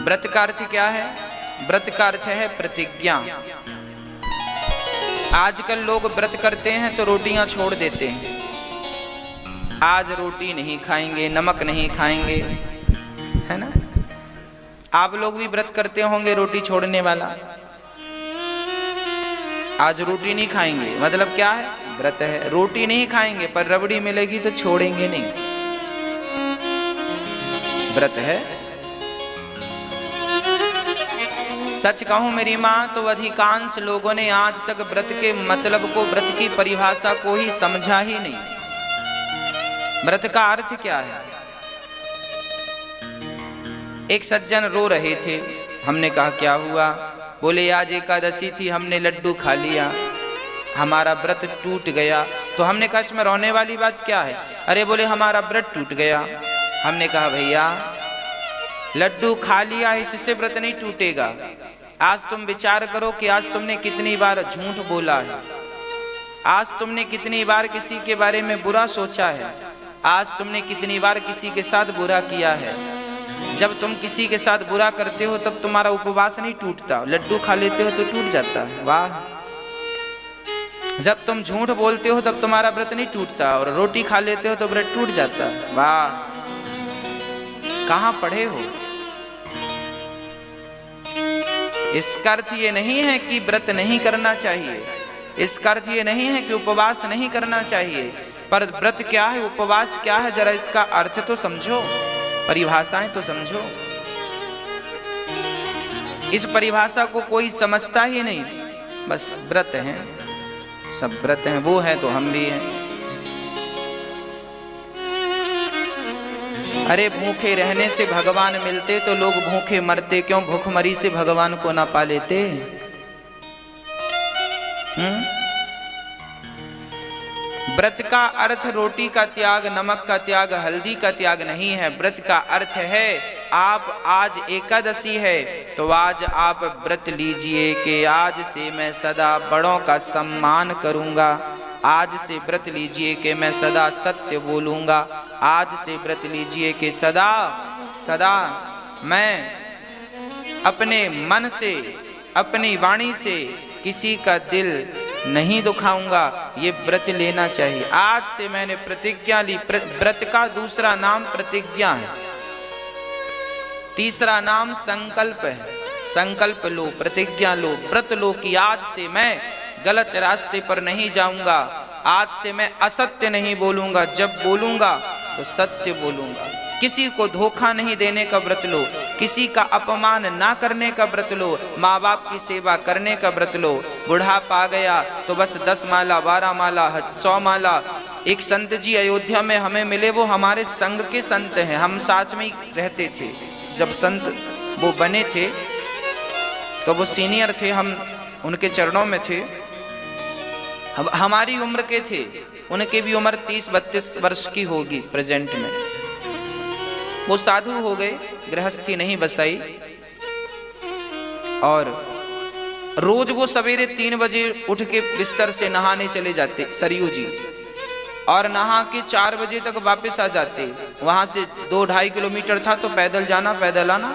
व्रत का अर्थ क्या है? व्रत का अर्थ है प्रतिज्ञा। आजकल लोग व्रत करते हैं तो रोटियां छोड़ देते हैं। आज रोटी नहीं खाएंगे, नमक नहीं खाएंगे, है ना? आप लोग भी व्रत करते होंगे, रोटी छोड़ने वाला। आज रोटी नहीं खाएंगे मतलब क्या है? व्रत है। रोटी नहीं खाएंगे पर रबड़ी मिलेगी तो छोड़ेंगे नहीं, व्रत है। सच कहूं मेरी मां तो अधिकांश लोगों ने आज तक व्रत के मतलब को, व्रत की परिभाषा को ही समझा ही नहीं। व्रत का अर्थ क्या है? एक सज्जन रो रहे थे, हमने कहा क्या हुआ? बोले आज एकादशी थी, हमने लड्डू खा लिया, हमारा व्रत टूट गया। तो हमने कहा इसमें रोने वाली बात क्या है? अरे बोले हमारा व्रत टूट गया। हमने कहा भैया लड्डू खा लिया इससे व्रत नहीं टूटेगा। आज तुम विचार करो कि आज तुमने कितनी बार झूठ बोला है, आज तुमने कितनी बार किसी के बारे में बुरा सोचा है, आज तुमने कितनी बार किसी के साथ बुरा किया है। जब तुम किसी के साथ बुरा करते हो तब तुम्हारा उपवास नहीं टूटता, लड्डू खा लेते हो तो टूट जाता है। वाह। जब तुम झूठ बोलते हो तब तुम्हारा व्रत नहीं टूटता, और रोटी खा लेते हो तो व्रत टूट जाता है। वाह, कहाँ पढ़े हो? इसका अर्थ ये नहीं है कि व्रत नहीं करना चाहिए, इसका अर्थ ये नहीं है कि उपवास नहीं करना चाहिए, पर व्रत क्या है, उपवास क्या है, जरा इसका अर्थ तो समझो, परिभाषाएं तो समझो। इस परिभाषा को कोई समझता ही नहीं, बस व्रत हैं, सब व्रत हैं, वो है तो हम भी हैं। अरे भूखे रहने से भगवान मिलते तो लोग भूखे मरते क्यों? भूखमरी से भगवान को ना पा लेते। व्रत का अर्थ रोटी का त्याग, नमक का त्याग, हल्दी का त्याग नहीं है। व्रत का अर्थ है आप आज एकादशी है तो आज आप व्रत लीजिए कि आज से मैं सदा बड़ों का सम्मान करूंगा, आज से व्रत लीजिए कि मैं सदा सत्य बोलूंगा, आज से व्रत लीजिए कि सदा सदा मैं अपने मन से, अपनी वाणी से किसी का दिल नहीं दुखाऊंगा। ये व्रत लेना चाहिए। आज से मैंने प्रतिज्ञा ली। व्रत का दूसरा नाम प्रतिज्ञा है, तीसरा नाम संकल्प है। संकल्प लो, प्रतिज्ञा लो, व्रत लो कि आज से मैं गलत रास्ते पर नहीं जाऊंगा, आज से मैं असत्य नहीं बोलूंगा, जब बोलूंगा तो सत्य बोलूंगा। किसी को धोखा नहीं देने का व्रत लो, किसी का अपमान ना करने का व्रत लो, माँ बाप की सेवा करने का व्रत लो। बुढ़ापा आ गया तो बस 10 माला, 12 माला, 100 माला। एक संत जी अयोध्या में हमें मिले, वो हमारे संघ के संत हैं, हम साथ में ही रहते थे। जब संत वो बने थे तो वो सीनियर थे, हम उनके चरणों में थे। अब हमारी उम्र के थे, उनके भी उम्र 30-32 वर्ष की होगी प्रेजेंट में। वो साधु हो गए, गृहस्थी नहीं बसाई, और रोज वो सवेरे 3 बजे उठ के बिस्तर से नहाने चले जाते सरयू जी, और नहा के 4 बजे तक वापस आ जाते। वहां से 2-2.5 किलोमीटर था तो पैदल जाना पैदल आना।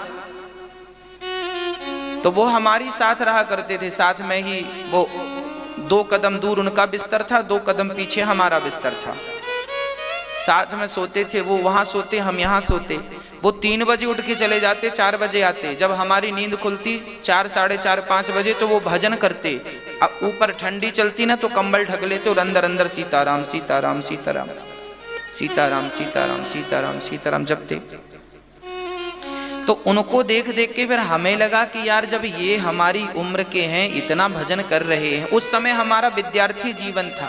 तो वो हमारी साथ रहा करते थे, साथ में ही वो 2 कदम दूर उनका बिस्तर था, 2 कदम पीछे हमारा बिस्तर था, साथ में सोते थे। वो वहां सोते, हम यहाँ सोते। वो 3 बजे उठ के चले जाते, 4 बजे आते। जब हमारी नींद खुलती 4, 4:30, 5 बजे तो वो भजन करते। अब ऊपर ठंडी चलती ना तो कंबल ढक लेते और अंदर अंदर सीताराम सीताराम सीताराम सीताराम सीताराम सीताराम सीताराम जपते। तो उनको देख देख के फिर हमें लगा कि यार जब ये हमारी उम्र के हैं, इतना भजन कर रहे हैं। उस समय हमारा विद्यार्थी जीवन था,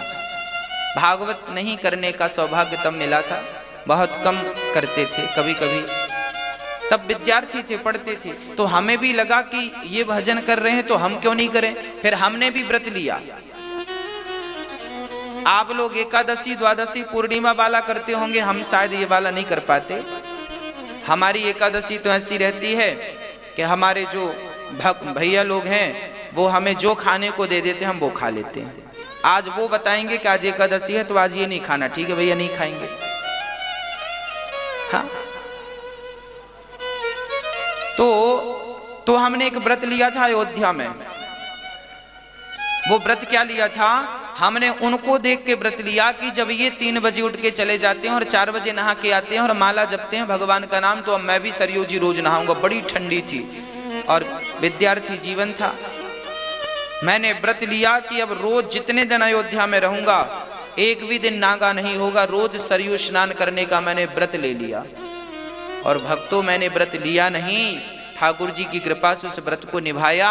भागवत नहीं करने का सौभाग्य तब मिला था, बहुत कम करते थे कभी कभी, तब विद्यार्थी थे, पढ़ते थे। तो हमें भी लगा कि ये भजन कर रहे हैं तो हम क्यों नहीं करें। फिर हमने भी व्रत लिया। आप लोग एकादशी, द्वादशी, पूर्णिमा वाला करते होंगे, हम शायद ये वाला नहीं कर पाते। हमारी एकादशी तो ऐसी रहती है कि हमारे जो भैया लोग हैं वो हमें जो खाने को दे देते हैं हम वो खा लेते हैं। आज वो बताएंगे कि आज एकादशी है तो आज ये नहीं खाना, ठीक है भैया नहीं खाएंगे। हाँ, तो हमने एक व्रत लिया था अयोध्या में। वो व्रत क्या लिया था? हमने उनको देख के व्रत लिया कि जब ये 3 बजे उठ के चले जाते हैं और 4 बजे नहा के आते हैं और माला जपते हैं भगवान का नाम, तो अब मैं भी सरयू जी रोज नहाऊंगा। बड़ी ठंडी थी और विद्यार्थी जीवन था। मैंने व्रत लिया कि अब रोज जितने दिन अयोध्या में रहूंगा एक भी दिन नागा नहीं होगा, रोज सरयू स्नान करने का मैंने व्रत ले लिया। और भक्तों, मैंने व्रत लिया नहीं, ठाकुर जी की कृपा से उस व्रत को निभाया।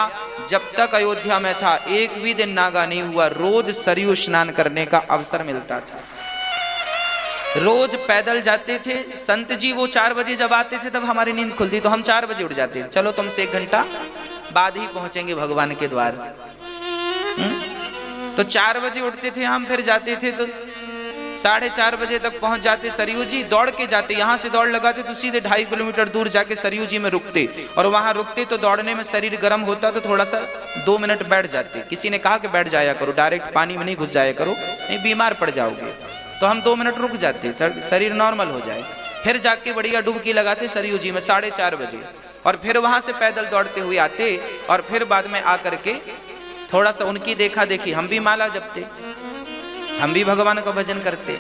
जब तक अयोध्या में था एक भी दिन नागा नहीं हुआ, रोज सरयू स्नान करने का अवसर मिलता था। रोज पैदल जाते थे। संत जी वो 4 बजे जब आते थे तब हमारी नींद खुलती, तो हम 4 बजे उठ जाते थे। चलो तुमसे 1 घंटा बाद ही पहुंचेंगे भगवान के द्वार। तो 4 बजे उठते थे हम, फिर जाते थे तो 4:30 बजे तक पहुंच जाते सरयू जी। दौड़ के जाते, यहाँ से दौड़ लगाते तो सीधे 2.5 किलोमीटर दूर जाके सरयू जी में रुकते, और वहां रुकते तो दौड़ने में शरीर गर्म होता तो थोड़ा सा 2 मिनट बैठ जाते। किसी ने कहा कि बैठ जाया करो, डायरेक्ट पानी में नहीं घुस जाया करो, नहीं बीमार पड़ जाओगे। तो हम 2 मिनट रुक जाते, शरीर नॉर्मल हो जाए। फिर जाके बढ़िया डुबकी लगाते सरयू जी में 4:30 बजे, और फिर वहां से पैदल दौड़ते हुए आते, और फिर बाद में आकर के थोड़ा सा उनकी देखा देखी हम भी माला जपते, हम भी भगवान का भजन करते।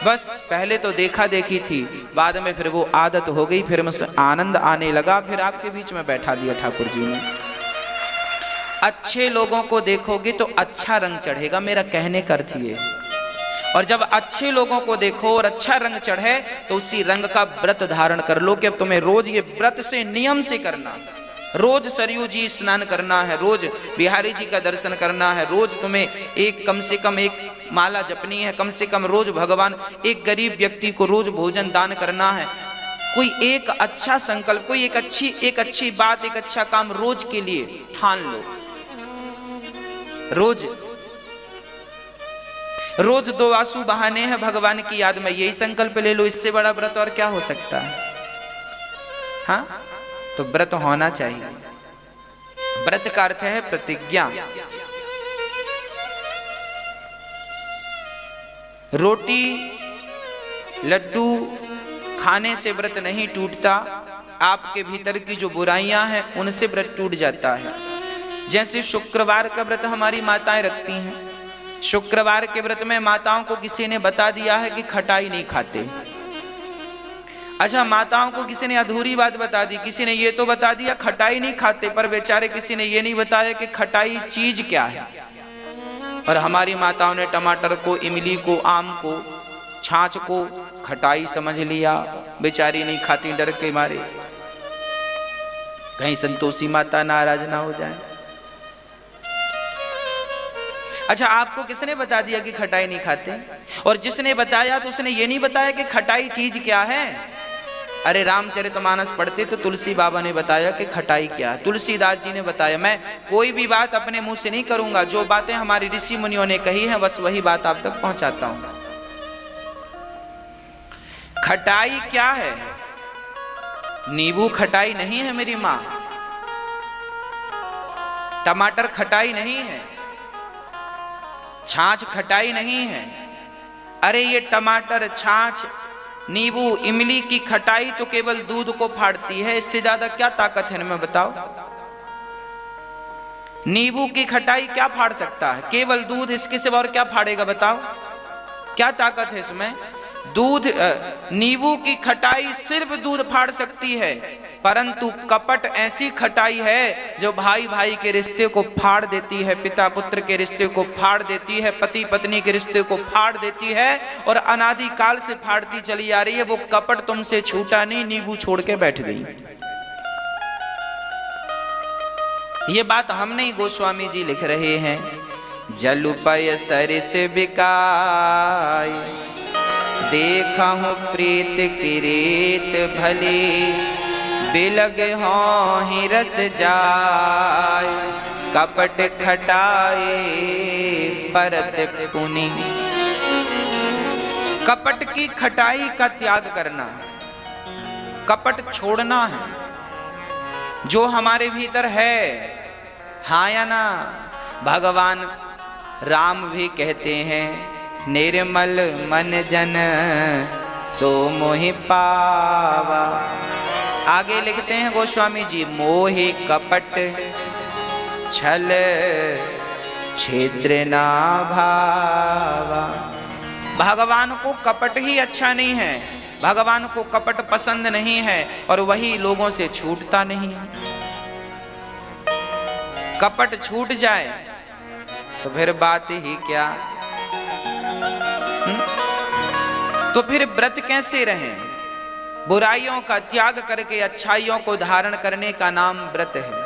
बस पहले तो देखा देखी थी, बाद में फिर वो आदत हो गई, फिर मुझसे आनंद आने लगा। फिर आपके बीच में बैठा दिया ठाकुर जी ने। अच्छे लोगों को देखोगे तो अच्छा रंग चढ़ेगा, मेरा कहने का अर्थ ये। और जब अच्छे लोगों को देखो और अच्छा रंग चढ़े तो उसी रंग का व्रत धारण कर लो कि अब तुम्हें रोज ये व्रत से नियम से करना, रोज सरयू जी स्नान करना है, रोज बिहारी जी का दर्शन करना है, रोज तुम्हें एक कम से कम एक माला जपनी है, कम से कम रोज भगवान, एक गरीब व्यक्ति को रोज भोजन दान करना है। कोई एक अच्छा संकल्प, कोई एक अच्छी बात, एक अच्छा काम रोज के लिए ठान लो। रोज 2 आंसू बहाने हैं भगवान की याद में, यही संकल्प ले लो। इससे बड़ा व्रत और क्या हो सकता है? हाँ, तो व्रत होना चाहिए। व्रत का अर्थ है प्रतिज्ञा। रोटी लड्डू खाने से व्रत नहीं टूटता, आपके भीतर की जो बुराइयां हैं उनसे व्रत टूट जाता है। जैसे शुक्रवार का व्रत हमारी माताएं रखती हैं। शुक्रवार के व्रत में माताओं को किसी ने बता दिया है कि खटाई नहीं खाते। अच्छा, माताओं को किसी ने अधूरी बात बता दी, किसी ने ये तो बता दिया खटाई नहीं खाते, पर बेचारे किसी ने ये नहीं बताया कि खटाई चीज क्या है। और हमारी माताओं ने टमाटर को, इमली को, आम को, छाछ को खटाई समझ लिया, बेचारी नहीं खाती डर के मारे, कहीं संतोषी माता नाराज ना हो जाए। अच्छा, आपको किसने बता दिया कि खटाई नहीं खाते? और जिसने बताया तो उसने ये नहीं बताया कि खटाई चीज क्या है। अरे रामचरितमानस पढ़ते तो तुलसी बाबा ने बताया कि खटाई क्या है, तुलसीदास जी ने बताया। मैं कोई भी बात अपने मुंह से नहीं करूंगा, जो बातें हमारी ऋषि मुनियों ने कही हैं बस वही बात आप तक पहुंचाता हूं। खटाई क्या है? नींबू खटाई नहीं है मेरी मां, टमाटर खटाई नहीं है, छाछ खटाई नहीं है। अरे ये टमाटर, छाछ, नींबू, इमली की खटाई तो केवल दूध को फाड़ती है, इससे ज्यादा क्या ताकत है इनमें बताओ? नींबू की खटाई क्या फाड़ सकता है? केवल दूध, इसके सिवा और क्या फाड़ेगा बताओ? क्या ताकत है इसमें? दूध, नींबू की खटाई सिर्फ दूध फाड़ सकती है, परंतु कपट ऐसी खटाई है जो भाई भाई के रिश्ते को फाड़ देती है, पिता पुत्र के रिश्ते को फाड़ देती है, पति पत्नी के रिश्ते को फाड़ देती है, और अनादि काल से फाड़ती चली आ रही है। वो कपट तुमसे छूटा नहीं, नींबू छोड़ के बैठ गई। ये बात हम नहीं, गोस्वामी जी लिख रहे हैं। जलुपय सरिस बिकाय, देखा हूँ प्रीत की रीत भले, बिलग हों ही रस जाय, कपट खटाए परत पुनि। कपट की खटाई का त्याग करना, कपट छोड़ना है। जो हमारे भीतर है, हाँ या ना? भगवान राम भी कहते हैं, निर्मल मन जन सो मोहि पावा। आगे लिखते हैं गोस्वामी जी, मोहि कपट छल छिद्र ना भावा। भगवान को कपट ही अच्छा नहीं है, भगवान को कपट पसंद नहीं है और वही लोगों से छूटता नहीं है। कपट छूट जाए तो फिर बात ही क्या। तो फिर व्रत कैसे रहें? बुराइयों का त्याग करके अच्छाइयों को धारण करने का नाम व्रत है।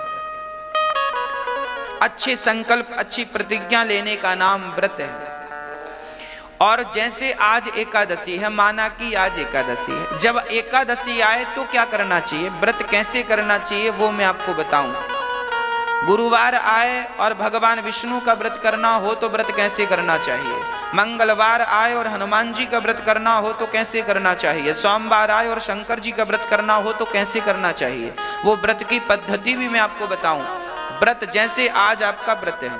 अच्छे संकल्प, अच्छी प्रतिज्ञा लेने का नाम व्रत है। और जैसे आज एकादशी है, माना कि आज एकादशी है, जब एकादशी आए तो क्या करना चाहिए, व्रत कैसे करना चाहिए, वो मैं आपको बताऊं। गुरुवार आए और भगवान विष्णु का व्रत करना हो तो व्रत कैसे करना चाहिए। मंगलवार आए और हनुमान जी का व्रत करना हो तो कैसे करना चाहिए। सोमवार आए और शंकर जी का व्रत करना हो तो कैसे करना चाहिए। वो व्रत की पद्धति भी मैं आपको बताऊं। व्रत जैसे आज आपका व्रत है,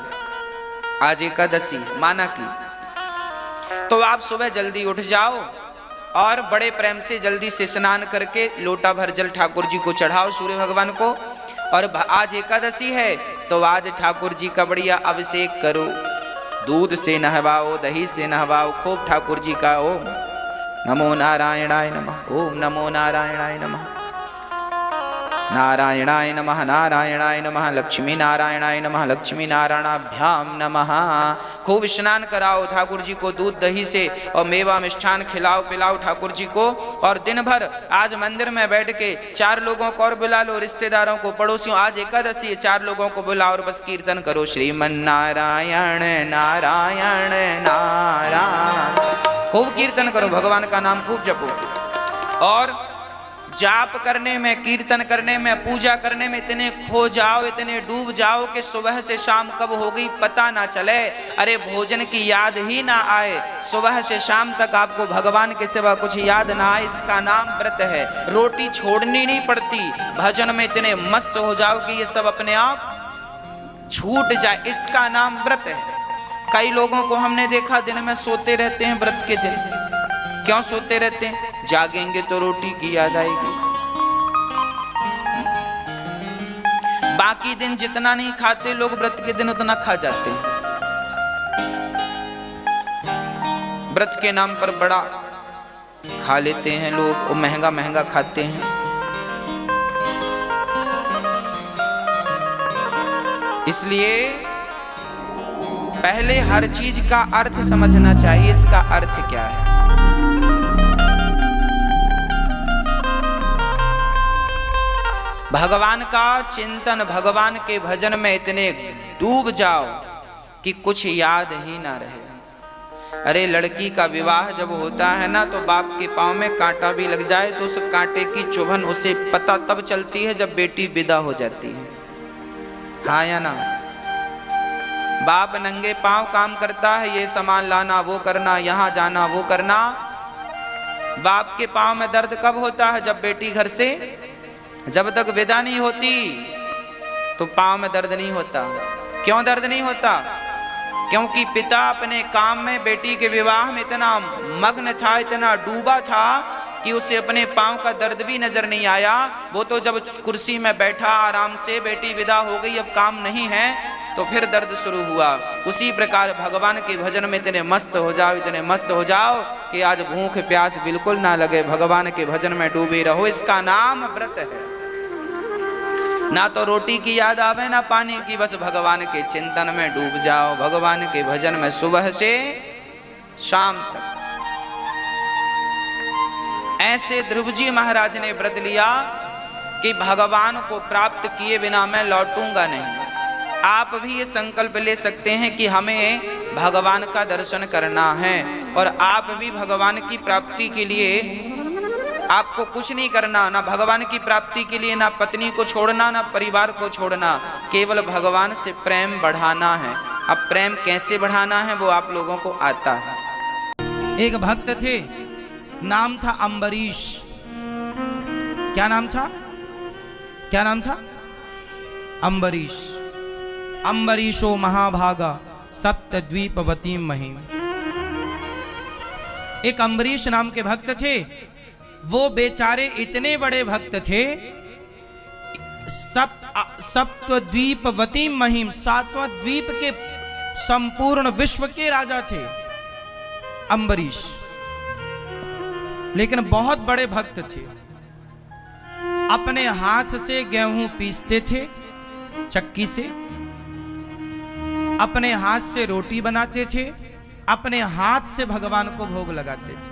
आज एकादशी माना कि, तो आप सुबह जल्दी उठ जाओ और बड़े प्रेम से जल्दी से स्नान करके लोटा भर जल ठाकुर जी को चढ़ाओ, सूर्य भगवान को। और आज एकादशी है तो आज ठाकुर जी का बढ़िया अभिषेक करो, दूध से नहवाओ, दही से नहवाओ, खूब ठाकुर जी का ओम नमो नारायणाय नमः, ओम नमो नारायणाय नमः, नारायणाय नमः, नारायणाय नमः, लक्ष्मी नारायणाय नमः, लक्ष्मी नारायणाभ्याम नमः। खूब स्नान कराओ ठाकुर जी को दूध दही से और मेवा मिष्ठान खिलाओ पिलाओ ठाकुर जी को। और दिन भर आज मंदिर में बैठ के 4 लोगों को और बुला लो, रिश्तेदारों को, पड़ोसियों, आज एकादशी है, 4 लोगों को बुलाओ और बस कीर्तन करो, श्रीमन नारायण नारायण नारायण। खूब कीर्तन करो, भगवान का नाम खूब जपो। और जाप करने में, कीर्तन करने में, पूजा करने में इतने खो जाओ, इतने डूब जाओ कि सुबह से शाम कब हो गई पता ना चले। अरे भोजन की याद ही ना आए, सुबह से शाम तक आपको भगवान के सिवा कुछ याद ना आए, इसका नाम व्रत है। रोटी छोड़नी नहीं पड़ती, भजन में इतने मस्त हो जाओ कि ये सब अपने आप छूट जाए, इसका नाम व्रत है। कई लोगों को हमने देखा दिन में सोते रहते हैं व्रत के दिन। क्यों सोते रहते हैं? जागेंगे तो रोटी की याद आएगी। बाकी दिन जितना नहीं खाते लोग, व्रत के दिन उतना खा जाते हैं। व्रत के नाम पर बड़ा खा लेते हैं लोग और महंगा महंगा खाते हैं। इसलिए पहले हर चीज का अर्थ समझना चाहिए, इसका अर्थ क्या है। भगवान का चिंतन, भगवान के भजन में इतने डूब जाओ कि कुछ याद ही ना रहे। अरे लड़की का विवाह जब होता है ना, तो बाप के पांव में कांटा भी लग जाए तो उस कांटे की चुभन उसे पता तब चलती है जब बेटी विदा हो जाती है। हाँ या ना? बाप नंगे पांव काम करता है, ये सामान लाना, वो करना, यहाँ जाना, वो करना। बाप के पांव में दर्द कब होता है? जब बेटी घर से, जब तक विदा नहीं होती तो पांव में दर्द नहीं होता। क्यों दर्द नहीं होता? क्योंकि पिता अपने काम में, बेटी के विवाह में इतना मग्न था, इतना डूबा था कि उसे अपने पांव का दर्द भी नजर नहीं आया। वो तो जब कुर्सी में बैठा आराम से, बेटी विदा हो गई, अब काम नहीं है, तो फिर दर्द शुरू हुआ। उसी प्रकार भगवान के भजन में इतने मस्त हो जाओ, इतने मस्त हो जाओ कि आज भूख प्यास बिल्कुल ना लगे, भगवान के भजन में डूबे रहो, इसका नाम व्रत है। ना तो रोटी की याद आवे ना पानी की, बस भगवान के चिंतन में डूब जाओ, भगवान के भजन में सुबह से शाम तक। ऐसे ध्रुव जी महाराज ने व्रत लिया कि भगवान को प्राप्त किए बिना मैं लौटूंगा नहीं। आप भी ये संकल्प ले सकते हैं कि हमें भगवान का दर्शन करना है, और आप भी भगवान की प्राप्ति के लिए आपको कुछ नहीं करना, ना भगवान की प्राप्ति के लिए ना पत्नी को छोड़ना, ना परिवार को छोड़ना, केवल भगवान से प्रेम बढ़ाना है। अब प्रेम कैसे बढ़ाना है वो आप लोगों को आता है। एक भक्त थे, नाम था अम्बरीश। क्या नाम था? क्या नाम था? अम्बरीश। अम्बरीशो महाभागा सप्तद्वीपवती महिम। एक अम्बरीश नाम के भक्त थे, वो बेचारे इतने बड़े भक्त थे, सप्तद्वीपवती महिम, 7वां द्वीप के संपूर्ण विश्व के राजा थे अम्बरीश, लेकिन बहुत बड़े भक्त थे। अपने हाथ से गेहूं पीसते थे चक्की से, अपने हाथ से रोटी बनाते थे, अपने हाथ से भगवान को भोग लगाते थे,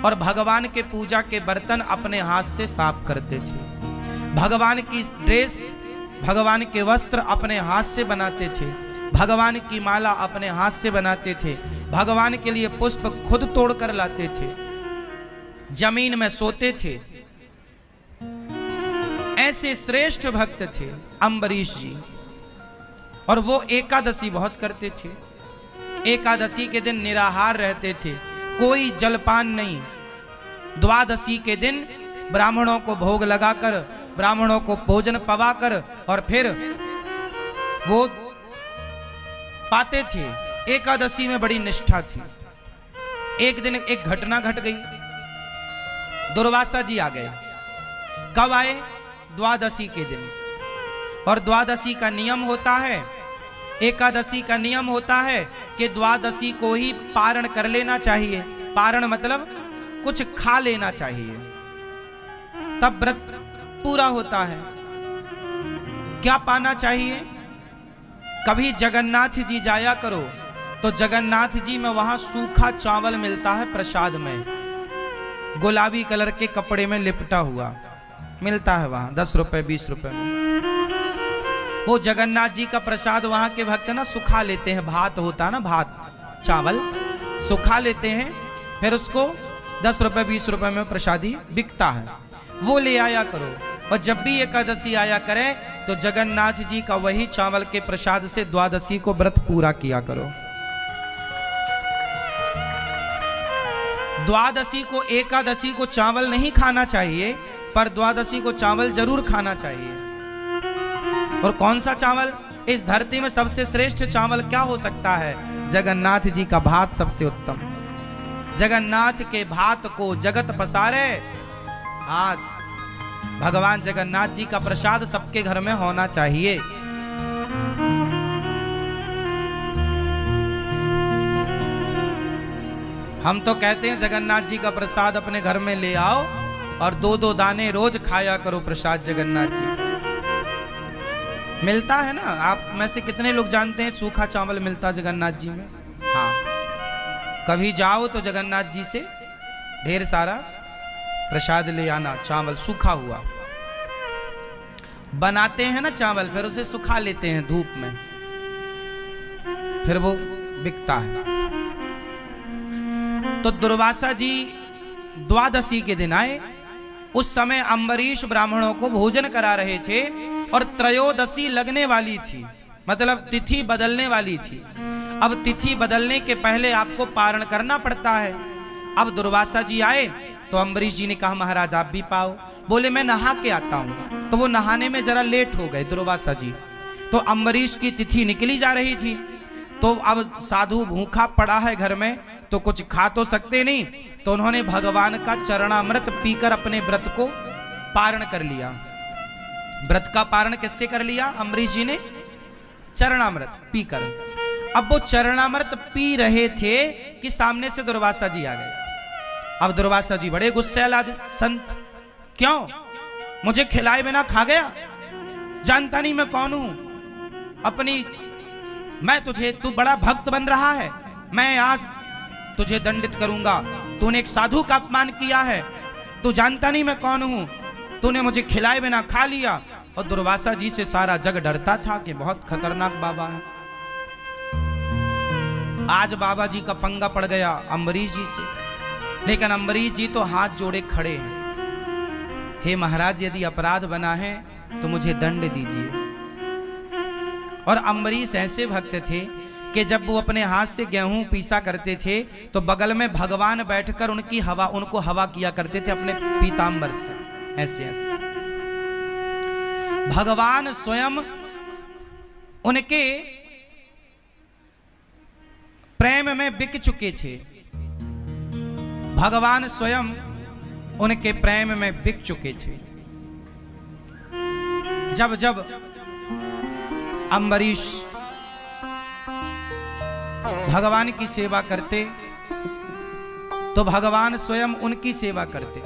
और भगवान के पूजा के बर्तन अपने हाथ से साफ करते थे। भगवान की ड्रेस, भगवान के वस्त्र अपने हाथ से बनाते थे, भगवान की माला अपने हाथ से बनाते थे, भगवान के लिए पुष्प खुद तोड़ कर लाते थे, जमीन में सोते थे। ऐसे श्रेष्ठ भक्त थे अम्बरीश जी। और वो एकादशी बहुत करते थे। एकादशी के दिन निराहार रहते थे, कोई जलपान नहीं। द्वादशी के दिन ब्राह्मणों को भोग लगाकर, ब्राह्मणों को भोजन पवाकर और फिर वो पाते थे। एकादशी में बड़ी निष्ठा थी। एक दिन एक घटना घट गई, दुर्वासा जी आ गए। कब आए? द्वादशी के दिन। और द्वादशी का नियम होता है, एकादशी का नियम होता है कि द्वादशी को ही पारण कर लेना चाहिए। पारण मतलब कुछ खा लेना चाहिए, तब व्रत पूरा होता है। क्या पाना चाहिए? कभी जगन्नाथ जी जाया करो तो जगन्नाथ जी में वहां सूखा चावल मिलता है प्रसाद में, गुलाबी कलर के कपड़े में लिपटा हुआ मिलता है वहां, 10 रुपए 20 रुपए में। वो जगन्नाथ जी का प्रसाद वहां के भक्त ना सुखा लेते हैं। भात होता है ना, भात चावल सुखा लेते हैं, फिर उसको 10 रुपए 20 रुपए में प्रसादी बिकता है, वो ले आया करो। और जब भी एकादशी आया करे तो जगन्नाथ जी का वही चावल के प्रसाद से द्वादशी को व्रत पूरा किया करो। द्वादशी को, एकादशी को चावल नहीं खाना चाहिए, पर द्वादशी को चावल जरूर खाना चाहिए। और कौन सा चावल? इस धरती में सबसे श्रेष्ठ चावल क्या हो सकता है? जगन्नाथ जी का भात सबसे उत्तम। जगन्नाथ के भात को जगत पसारे। आज भगवान जगन्नाथ जी का प्रसाद सबके घर में होना चाहिए। हम तो कहते हैं जगन्नाथ जी का प्रसाद अपने घर में ले आओ और 2-2 दाने रोज खाया करो प्रसाद जगन्नाथ जी का। मिलता है ना। आप में से कितने लोग जानते हैं सूखा चावल मिलता जगन्नाथ जी में? हाँ, कभी जाओ तो जगन्नाथ जी से ढेर सारा प्रसाद ले आना। चावल सूखा हुआ बनाते हैं ना चावल, फिर उसे सुखा लेते हैं धूप में, फिर वो बिकता है। तो दुर्वासा जी द्वादशी के दिन आए। उस समय अम्बरीश ब्राह्मणों को भोजन करा रहे थे और त्रयोदशी लगने वाली थी, मतलब तिथि बदलने वाली थी। अब तिथि बदलने के पहले आपको पारण करना पड़ता है। अब दुर्वासा जी आए तो अम्बरीश जी ने कहा महाराज आप भी पाओ। बोले मैं नहा के आता हूं। तो वो नहाने में जरा लेट हो गए दुर्वासा जी। तो अम्बरीश की तिथि निकली जा रही थी, तो अब साधु भूखा पड़ा है घर में, तो कुछ खा तो सकते नहीं, तो उन्होंने भगवान का चरणामृत पीकर अपने व्रत को पारण कर लिया। व्रत का पारण किससे कर लिया? अम्बरीश जी ने चरणामृत पीकर। अब वो चरणामृत पी रहे थे कि सामने से दुर्वासा जी आ गए। अब दुर्वासा जी बड़े गुस्से आदमी, संत क्यों मुझे खिलाए बिना खा गया? जानता नहीं मैं कौन हूं? तू बड़ा भक्त बन रहा है, मैं आज तुझे दंडित करूंगा। तूने एक साधु का अपमान किया है, तू जानता नहीं मैं कौन हूं, तूने मुझे खिलाए बिना खा लिया। और दुर्वासा जी से सारा जग डरता था कि बहुत खतरनाक बाबा है। आज बाबा जी का पंगा पड़ गया अम्बरीश जी से, लेकिन अम्बरीश जी तो हाथ जोड़े खड़े हैं, हे महाराज यदि अपराध बना है तो मुझे दंड दीजिए। और अम्बरीश ऐसे भक्त थे कि जब वो अपने हाथ से गेहूं पीसा करते थे तो बगल में भगवान बैठकर उनको हवा किया करते थे अपने पीतांबर से, ऐसे ऐसे। भगवान स्वयं उनके प्रेम में बिक चुके थे। भगवान स्वयं उनके प्रेम में बिक चुके थे। जब जब अम्बरीश भगवान की सेवा करते तो भगवान स्वयं उनकी सेवा करते।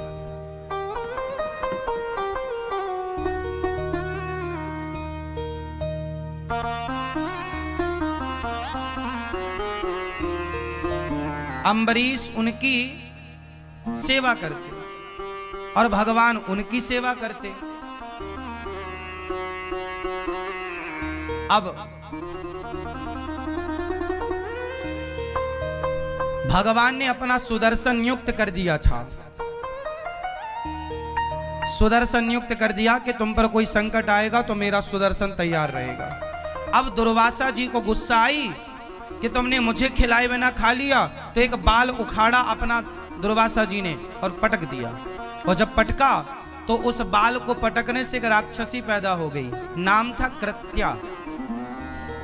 अम्बरीश उनकी सेवा करते और भगवान उनकी सेवा करते। अब भगवान ने अपना सुदर्शन नियुक्त कर दिया था। सुदर्शन नियुक्त कर दिया कि तुम पर कोई संकट आएगा तो मेरा सुदर्शन तैयार रहेगा। अब दुर्वासा जी को गुस्सा आई कि तुमने मुझे खिलाए बिना खा लिया, तो एक बाल उखाड़ा अपना दुर्वासा जी ने और पटक दिया। और जब पटका तो उस बाल को पटकने से एक राक्षसी पैदा हो गई, नाम था कृत्या।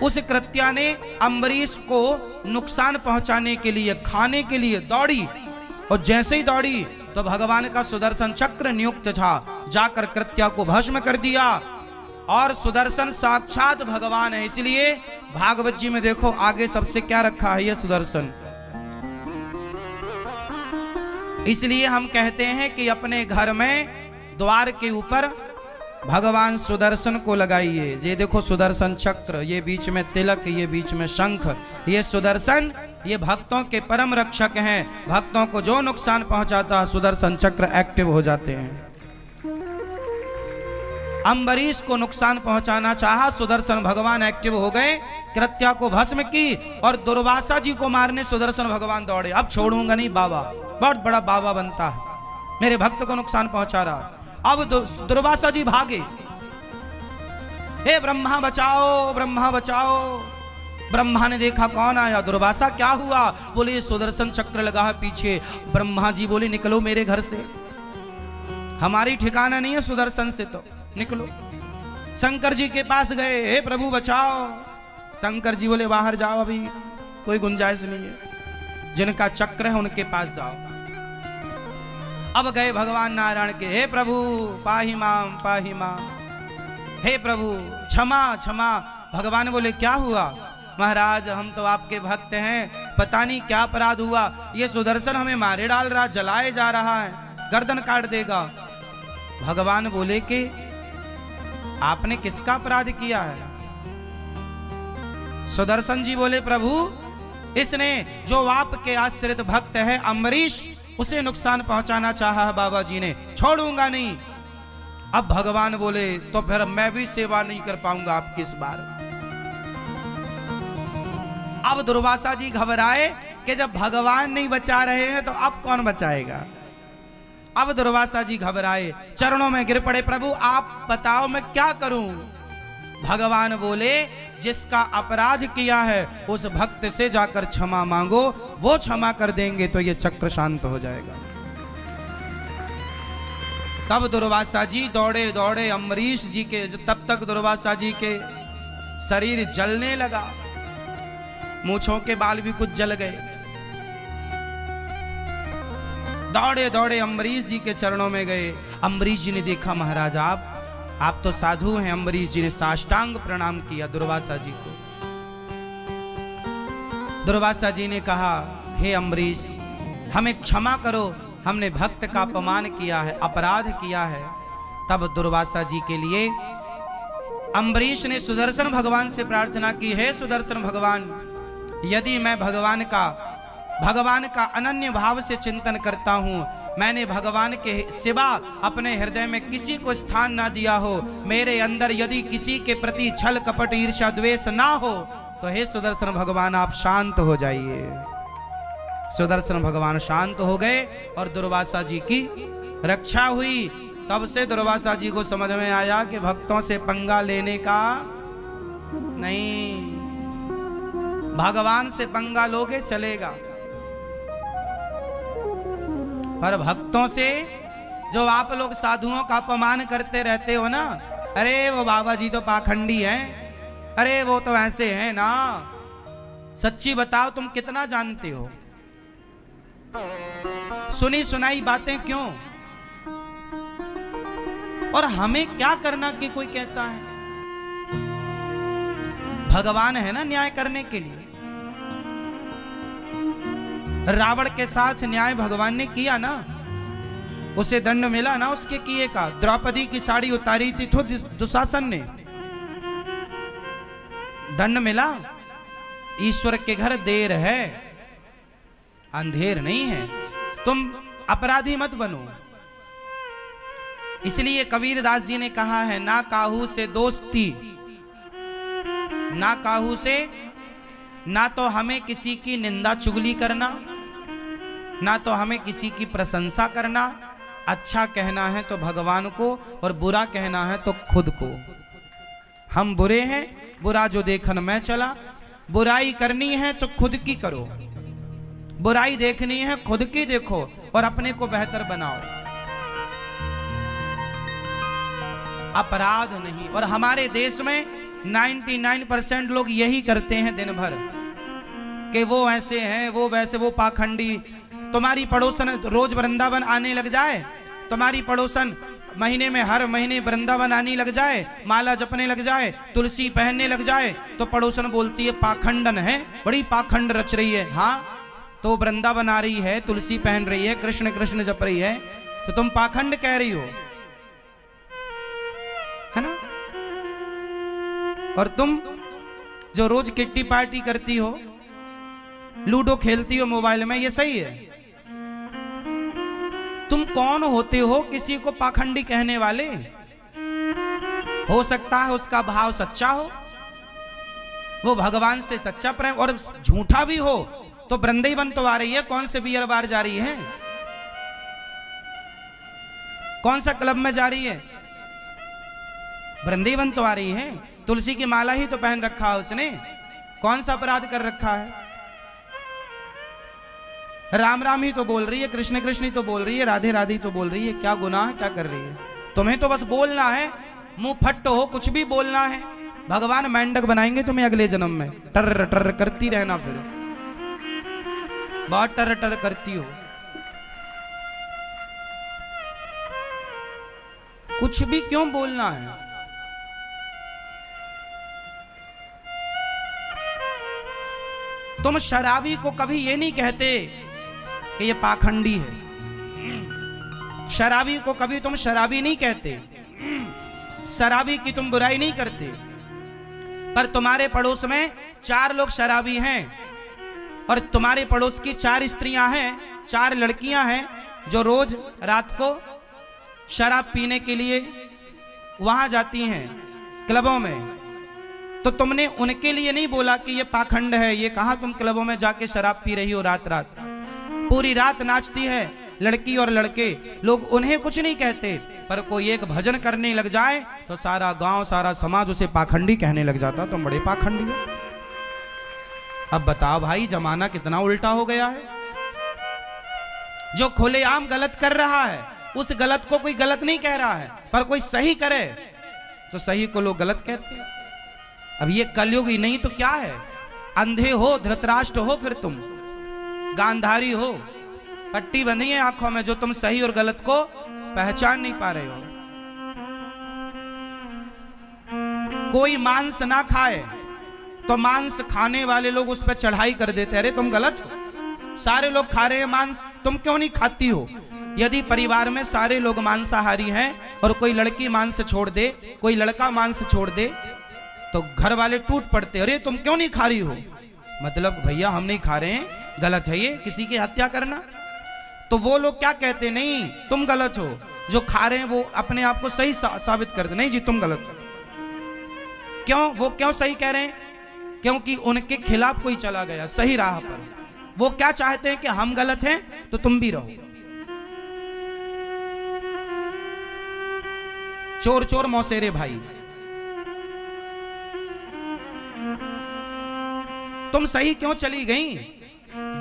उस कृत्या ने अम्बरीश को नुकसान पहुंचाने के लिए, खाने के लिए दौड़ी, और जैसे ही दौड़ी तो भगवान का सुदर्शन चक्र नियुक्त था, जाकर कृत्या को भस्म कर दिया। और सुदर्शन साक्षात भगवान है, इसलिए भागवत जी में देखो आगे सबसे क्या रखा है, यह सुदर्शन। इसलिए हम कहते हैं कि अपने घर में द्वार के ऊपर भगवान सुदर्शन को लगाइए। ये देखो सुदर्शन चक्र, ये बीच में तिलक, ये बीच में शंख, ये सुदर्शन, ये भक्तों के परम रक्षक हैं। भक्तों को जो नुकसान पहुंचाता है सुदर्शन चक्र एक्टिव हो जाते हैं। अम्बरीश को नुकसान पहुंचाना चाहा, सुदर्शन भगवान एक्टिव हो गए, कृत्या को भस्म की, और दुर्वासा जी को मारने सुदर्शन भगवान दौड़े। अब छोड़ूंगा नहीं बाबा, बहुत बड़ा बाबा बनता है, मेरे भक्त को नुकसान पहुंचा रहा। अब दुर्वासा जी भागे, हे ब्रह्मा बचाओ, ब्रह्मा बचाओ। ब्रह्मा ने देखा कौन आया, दुर्वासा क्या हुआ, बोले सुदर्शन चक्र लगा है पीछे। ब्रह्मा जी बोले निकलो मेरे घर से, हमारी ठिकाना नहीं है सुदर्शन से, तो निकलो। शंकर जी के पास गए, हे प्रभु बचाओ। शंकर जी बोले बाहर जाओ, अभी कोई गुंजाइश नहीं है, जिनका चक्र है उनके पास जाओ। अब गए भगवान नारायण के, हे प्रभु पाहि माम पाहि माम, हे प्रभु क्षमा क्षमा। भगवान बोले क्या हुआ, महाराज हम तो आपके भक्त हैं, पता नहीं क्या अपराध हुआ, ये सुदर्शन हमें मारे डाल रहा, जलाए जा रहा है, गर्दन काट देगा। भगवान बोले कि आपने किसका अपराध किया है। सुदर्शन जी बोले प्रभु इसने जो आपके आश्रित भक्त है अम्बरीश, उसे नुकसान पहुंचाना चाहा है बाबा जी ने, छोड़ूंगा नहीं। अब भगवान बोले तो फिर मैं भी सेवा नहीं कर पाऊंगा आपकी इस बार। अब दुर्वासा जी घबराए कि जब भगवान नहीं बचा रहे हैं तो अब कौन बचाएगा। अब दुर्वासा जी घबराए, चरणों में गिर पड़े, प्रभु आप बताओ मैं क्या करूं। भगवान बोले जिसका अपराध किया है उस भक्त से जाकर क्षमा मांगो, वो क्षमा कर देंगे तो ये चक्र शांत हो जाएगा। तब दुर्वासा जी दौड़े दौड़े अम्बरीश जी के, तब तक दुर्वासा जी के शरीर जलने लगा, मूंछों के बाल भी कुछ जल गए। दौड़े दौड़े अम्बरीश जी के चरणों में गए। अम्बरीश जी ने देखा महाराज आप तो साधु हैं। अम्बरीश जी ने साष्टांग प्रणाम किया दुर्वासा जी को। दुर्वासा जी ने कहा हे अम्बरीश हमें क्षमा करो, हमने भक्त का अपमान किया है, अपराध किया है। तब दुर्वासा जी के लिए अम्बरीश ने सुदर्शन भगवान से प्रार्थना की, हे सुदर्शन भगवान यदि मैं भगवान का अनन्य भाव से चिंतन करता हूँ, मैंने भगवान के सिवा अपने हृदय में किसी को स्थान ना दिया हो, मेरे अंदर यदि किसी के प्रति छल कपट ईर्ष्या द्वेष ना हो, तो हे सुदर्शन भगवान आप शांत हो जाइए। सुदर्शन भगवान शांत हो गए और दुर्वासा जी की रक्षा हुई। तब से दुर्वासा जी को समझ में आया कि भक्तों से पंगा लेने का नहीं, भगवान से पंगा लोगे चलेगा, पर भक्तों से जो आप लोग साधुओं का अपमान करते रहते हो ना, अरे वो बाबा जी तो पाखंडी हैं, अरे वो तो ऐसे हैं ना, सच्ची बताओ तुम कितना जानते हो। सुनी सुनाई बातें क्यों, और हमें क्या करना कि कोई कैसा है? भगवान है ना न्याय करने के लिए। रावण के साथ न्याय भगवान ने किया ना, उसे दंड मिला ना उसके किए का। द्रौपदी की साड़ी उतारी थी तो दुशासन ने, दंड मिला। ईश्वर के घर देर है, अंधेर नहीं है। तुम अपराधी मत बनो। इसलिए कबीरदास जी ने कहा है, ना काहू से दोस्ती, ना काहू से, ना तो हमें किसी की निंदा चुगली करना, ना तो हमें किसी की प्रशंसा करना। अच्छा कहना है तो भगवान को, और बुरा कहना है तो खुद को। हम बुरे हैं, बुरा जो देखन मैं चला। बुराई करनी है तो खुद की करो, बुराई देखनी है खुद की देखो, और अपने को बेहतर बनाओ। अपराध नहीं। और हमारे देश में 99% लोग यही करते हैं दिन भर, कि वो ऐसे हैं, वो वैसे, वो पाखंडी। तुम्हारी पड़ोसन रोज वृंदावन आने लग जाए, तुम्हारी पड़ोसन महीने में हर महीने वृंदावन आने लग जाए, माला जपने लग जाए, तुलसी पहनने लग जाए, तो पड़ोसन बोलती है पाखंडन है, बड़ी पाखंड रच रही है। हाँ, तो वृंदावन आ रही है, तुलसी पहन रही है, कृष्ण कृष्ण जप रही है, तो तुम पाखंड कह रही हो, है ना? और तुम जो रोज किट्टी पार्टी करती हो, लूडो खेलती हो मोबाइल में, ये सही है? तुम कौन होते हो किसी को पाखंडी कहने वाले? हो सकता है उसका भाव सच्चा हो, वो भगवान से सच्चा प्रेम, और झूठा भी हो तो वृंदावन तो आ रही है, कौन से बियर बार जा रही है, कौन सा क्लब में जा रही है? वृंदावन तो आ रही है। तुलसी की माला ही तो पहन रखा है उसने, कौन सा अपराध कर रखा है? राम राम ही तो बोल रही है, कृष्ण कृष्ण ही तो बोल रही है, राधे राधे ही तो बोल रही है। क्या गुनाह, क्या कर रही है? तुम्हें तो बस बोलना है, मुंह फट हो, कुछ भी बोलना है। भगवान मेंढक बनाएंगे तुम्हें अगले जन्म में, टर टर करती रहना, फिर बहुत टर टर करती हो। कुछ भी क्यों बोलना है? तुम शराबी को कभी ये नहीं कहते कि ये पाखंडी है। शराबी को कभी तुम शराबी नहीं कहते, शराबी की तुम बुराई नहीं करते। पर तुम्हारे पड़ोस में 4 लोग शराबी हैं, और तुम्हारे पड़ोस की 4 स्त्रियां हैं, 4 लड़कियां हैं, जो रोज रात को शराब पीने के लिए वहां जाती हैं क्लबों में। तो तुमने उनके लिए नहीं बोला कि ये पाखंड है, ये कहा तुम क्लबों में जाके शराब पी रही हो रात रात, पूरी रात नाचती है लड़की और लड़के, लोग उन्हें कुछ नहीं कहते। पर कोई एक भजन करने लग जाए तो सारा गांव, सारा समाज उसे पाखंडी कहने लग जाता, तुम बड़े पाखंडी हो। अब बताओ भाई, जमाना कितना उल्टा हो गया है। जो खुलेआम गलत कर रहा है, उस गलत को कोई गलत नहीं कह रहा है, पर कोई सही करे तो सही को लोग गलत कहते हैं। अब ये कलयुग ही नहीं तो क्या है? अंधे हो, धृतराष्ट्र हो, फिर तुम गांधारी हो, पट्टी बंधी है आंखों में, जो तुम सही और गलत को पहचान नहीं पा रहे हो। कोई मांस ना खाए तो मांस खाने वाले लोग उस पर चढ़ाई कर देते, अरे तुम गलत हो, सारे लोग खा रहे हैं मांस, तुम क्यों नहीं खाती हो? यदि परिवार में सारे लोग मांसाहारी हैं और कोई लड़की मांस छोड़ दे, कोई लड़का मांस छोड़ दे, तो घर वाले टूट पड़ते, अरे तुम क्यों नहीं खा रही हो? मतलब भैया हम नहीं खा रहे हैं, गलत है ये किसी की हत्या करना। तो वो लोग क्या कहते, नहीं तुम गलत हो, जो खा रहे हैं वो अपने आप को सही साबित करते, नहीं जी तुम गलत हो। क्यों? वो क्यों सही कह रहे हैं? क्योंकि उनके खिलाफ कोई चला गया सही राह पर। वो क्या चाहते हैं कि हम गलत हैं तो तुम भी रहो। चोर चोर मौसेरे भाई, तुम सही क्यों चली गई?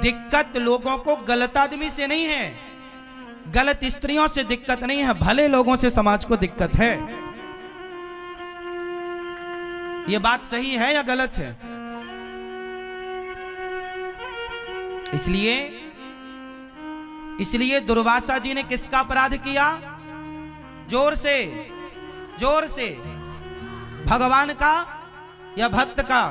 दिक्कत लोगों को गलत आदमी से नहीं है, गलत स्त्रियों से दिक्कत नहीं है, भले लोगों से समाज को दिक्कत है। यह बात सही है या गलत है? इसलिए दुर्वासा जी ने किसका अपराध किया? जोर से जोर से, भगवान का या भक्त का?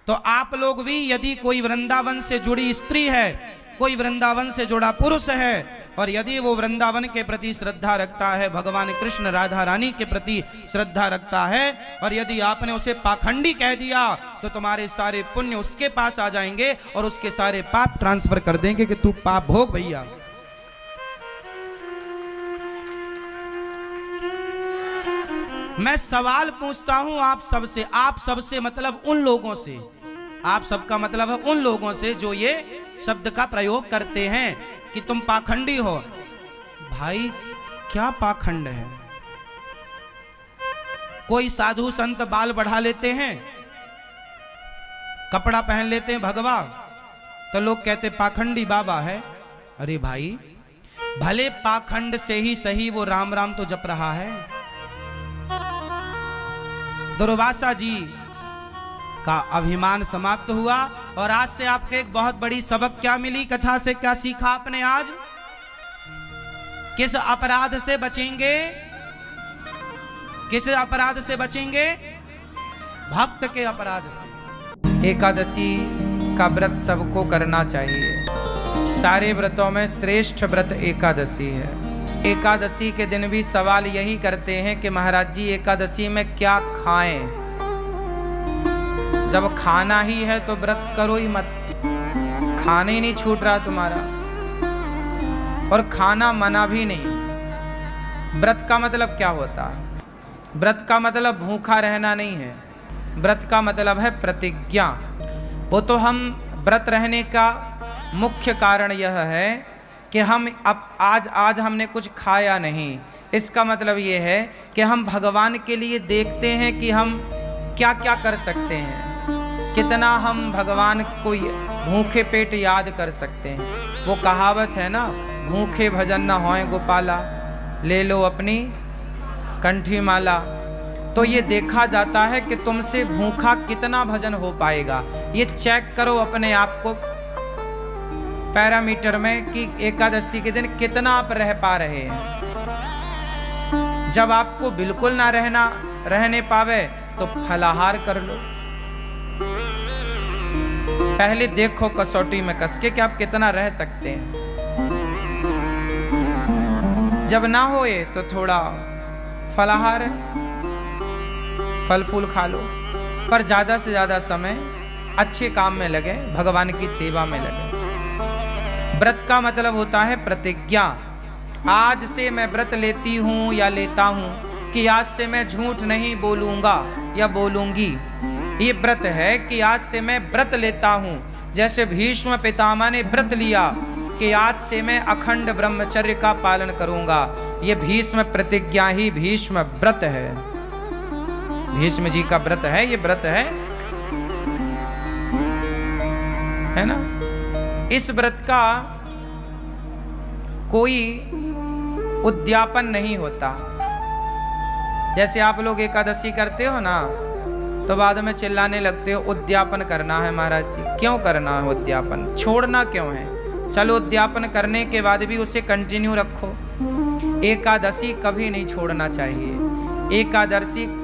तो आप लोग भी, यदि कोई वृंदावन से जुड़ी स्त्री है, कोई वृंदावन से जुड़ा पुरुष है, और यदि वो वृंदावन के प्रति श्रद्धा रखता है, भगवान कृष्ण राधा रानी के प्रति श्रद्धा रखता है, और यदि आपने उसे पाखंडी कह दिया तो तुम्हारे सारे पुण्य उसके पास आ जाएंगे और उसके सारे पाप ट्रांसफर कर देंगे कि तू पाप भोग भैया। मैं सवाल पूछता हूं आप सबसे मतलब उन लोगों से, आप सबका मतलब है उन लोगों से जो ये शब्द का प्रयोग करते हैं कि तुम पाखंडी हो। भाई क्या पाखंड है? कोई साधु संत बाल बढ़ा लेते हैं, कपड़ा पहन लेते हैं भगवा, तो लोग कहते पाखंडी बाबा है। अरे भाई, भले पाखंड से ही सही वो राम राम तो जप रहा है। दुर्वासा जी का अभिमान समाप्त हुआ, और आज से आपको एक बहुत बड़ी सबक क्या मिली, कथा से क्या सीखा आपने आज? किस अपराध से बचेंगे? किस अपराध से बचेंगे? भक्त के अपराध से। एकादशी का व्रत सबको करना चाहिए। सारे व्रतों में श्रेष्ठ व्रत एकादशी है। एकादशी के दिन भी सवाल यही करते हैं कि महाराज जी एकादशी में क्या खाएं? जब खाना ही है तो व्रत करो ही मत। खाने ही नहीं छूट रहा तुम्हारा, और खाना मना भी नहीं। व्रत का मतलब क्या होता है? व्रत का मतलब भूखा रहना नहीं है। व्रत का मतलब है प्रतिज्ञा। वो तो हम व्रत रहने का मुख्य कारण यह है कि हम अब आज हमने कुछ खाया नहीं। इसका मतलब ये है कि हम भगवान के लिए देखते हैं कि हम क्या क्या कर सकते हैं, कितना हम भगवान को भूखे पेट याद कर सकते हैं। वो कहावत है ना, भूखे भजन न होए गोपाला, ले लो अपनी कंठी माला। तो ये देखा जाता है कि तुमसे भूखा कितना भजन हो पाएगा। ये चेक करो अपने आप को पैरामीटर में कि एकादशी के दिन कितना आप रह पा रहे हैं। जब आपको बिल्कुल ना रहने पावे तो फलाहार कर लो। पहले देखो कसौटी में कस के कि आप कितना रह सकते हैं। जब ना होए तो थोड़ा फलाहार, फल फूल खा लो, पर ज्यादा से ज्यादा समय अच्छे काम में लगे, भगवान की सेवा में लगे। व्रत का मतलब होता है प्रतिज्ञा। आज से मैं व्रत लेती हूं या लेता हूं कि आज से मैं झूठ नहीं बोलूंगा या बोलूंगी। ये व्रत है कि आज से मैं व्रत लेता हूं। जैसे भीष्म पितामह ने व्रत लिया कि आज से मैं अखंड ब्रह्मचर्य का पालन करूंगा। ये भीष्म प्रतिज्ञा ही भीष्म व्रत है। भीष्म जी का व्रत है, ये व्रत है ना। इस व्रत का कोई उद्यापन नहीं होता। जैसे आप लोग एकादशी करते हो ना, तो बाद में चिल्लाने लगते हो उद्यापन करना है महाराज जी। क्यों करना है उद्यापन? छोड़ना क्यों है? चलो उद्यापन करने के बाद भी उसे कंटिन्यू रखो। एकादशी कभी नहीं छोड़ना चाहिए।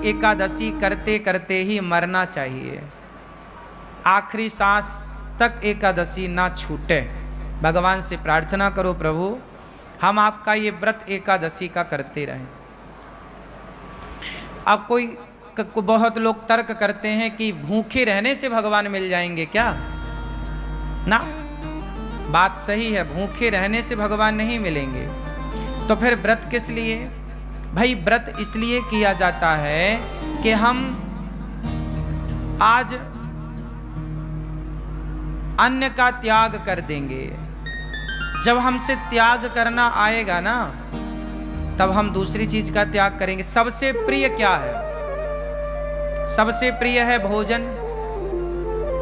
एकादशी करते करते ही मरना चाहिए। आखिरी सांस तक एकादशी ना छूटे। भगवान से प्रार्थना करो, प्रभु हम आपका ये व्रत एकादशी का करते रहें। अब बहुत लोग तर्क करते हैं कि भूखे रहने से भगवान मिल जाएंगे क्या? ना, बात सही है, भूखे रहने से भगवान नहीं मिलेंगे। तो फिर व्रत किस लिए? भाई व्रत इसलिए किया जाता है कि हम आज अन्न का त्याग कर देंगे। जब हमसे त्याग करना आएगा ना, तब हम दूसरी चीज का त्याग करेंगे। सबसे प्रिय क्या है? सबसे प्रिय है भोजन।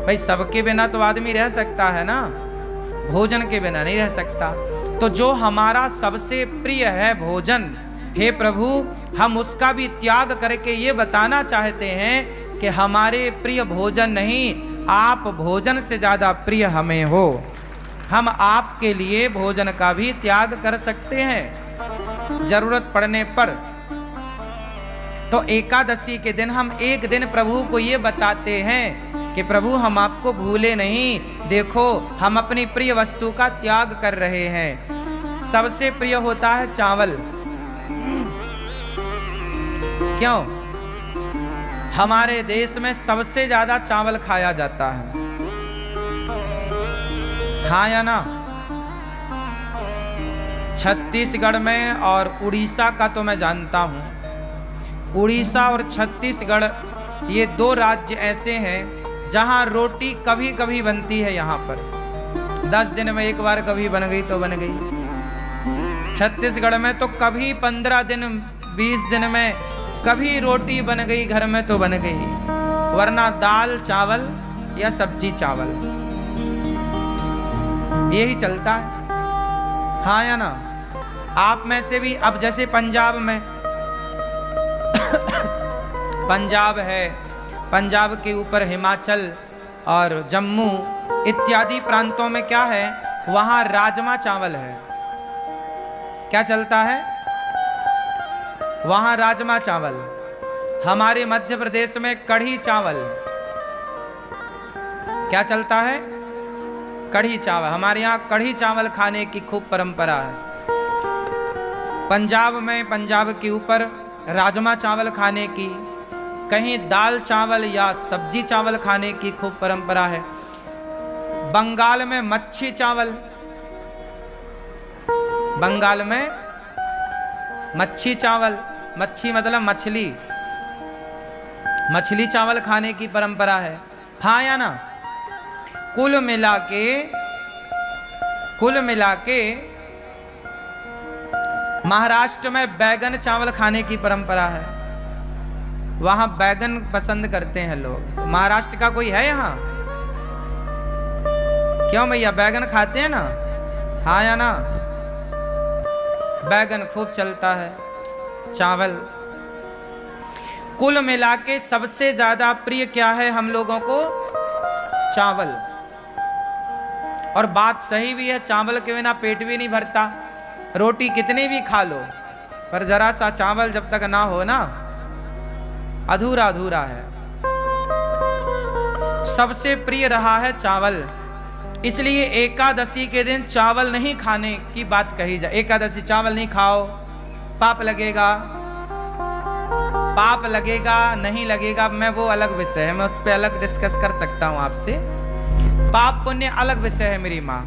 भाई सबके बिना तो आदमी रह सकता है ना, भोजन के बिना नहीं रह सकता। तो जो हमारा सबसे प्रिय है भोजन, हे प्रभु हम उसका भी त्याग करके ये बताना चाहते हैं कि हमारे प्रिय भोजन नहीं, आप भोजन से ज्यादा प्रिय हमें हो। हम आपके लिए भोजन का भी त्याग कर सकते हैं। जरूरत पड़ने पर तो एकादशी के दिन हम एक दिन प्रभु को ये बताते हैं कि प्रभु हम आपको भूले नहीं, देखो हम अपनी प्रिय वस्तु का त्याग कर रहे हैं। सबसे प्रिय होता है चावल। क्यों? हमारे देश में सबसे ज्यादा चावल खाया जाता है, हाँ या ना? छत्तीसगढ़ में और उड़ीसा का तो मैं जानता हूं, उड़ीसा और छत्तीसगढ़ ये दो राज्य ऐसे हैं जहां रोटी कभी कभी बनती है। यहाँ पर 10 दिन में एक बार कभी बन गई तो बन गई। छत्तीसगढ़ में तो कभी 15 दिन 20 दिन में कभी रोटी बन गई घर में तो बन गई, वरना दाल चावल या सब्जी चावल यही चलता है, हाँ या ना? आप में से भी अब जैसे पंजाब में पंजाब है, पंजाब के ऊपर हिमाचल और जम्मू इत्यादि प्रांतों में क्या है, वहां राजमा चावल है। क्या चलता है? वहां राजमा चावल। हमारे मध्य प्रदेश में कढ़ी चावल। क्या चलता है? कढ़ी चावल। हमारे यहाँ कढ़ी चावल खाने की खूब परंपरा है। पंजाब में, पंजाब के ऊपर राजमा चावल खाने की, कहीं दाल चावल या सब्जी चावल खाने की खूब परंपरा है। बंगाल में मच्छी चावल, बंगाल में मच्छी चावल, मच्छी मतलब मछली, मछली चावल खाने की परंपरा है, हाँ या ना? कुल मिला के महाराष्ट्र में बैगन चावल खाने की परंपरा है। वहां बैगन पसंद करते हैं लोग। महाराष्ट्र का कोई है यहाँ? क्यों भैया, बैगन खाते हैं ना, हाँ या ना? बैगन खूब चलता है, चावल। कुल मिला के सबसे ज्यादा प्रिय क्या है हम लोगों को? चावल। और बात सही भी है, चावल के बिना पेट भी नहीं भरता। रोटी कितनी भी खा लो, पर जरा सा चावल जब तक ना हो ना, अधूरा अधूरा है। सबसे प्रिय रहा है चावल, इसलिए एकादशी के दिन चावल नहीं खाने की बात कही जाए। एकादशी चावल नहीं खाओ, पाप लगेगा। पाप लगेगा नहीं लगेगा मैं वो अलग विषय है, मैं उस पर अलग डिस्कस कर सकता हूं आपसे। पाप पुण्य अलग विषय है मेरी माँ।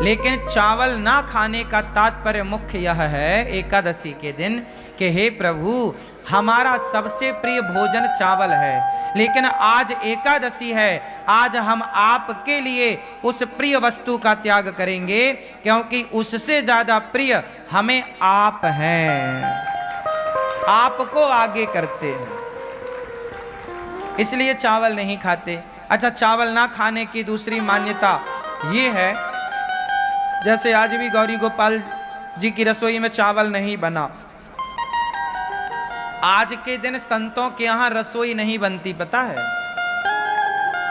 लेकिन चावल ना खाने का तात्पर्य मुख्य यह है एकादशी के दिन कि हे प्रभु, हमारा सबसे प्रिय भोजन चावल है, लेकिन आज एकादशी है, आज हम आपके लिए उस प्रिय वस्तु का त्याग करेंगे, क्योंकि उससे ज्यादा प्रिय हमें आप हैं, आपको आगे करते हैं, इसलिए चावल नहीं खाते। अच्छा, चावल ना खाने की दूसरी मान्यता ये है, जैसे आज भी गौरी गोपाल जी की रसोई में चावल नहीं बना। आज के दिन संतों के यहाँ रसोई नहीं बनती, पता है?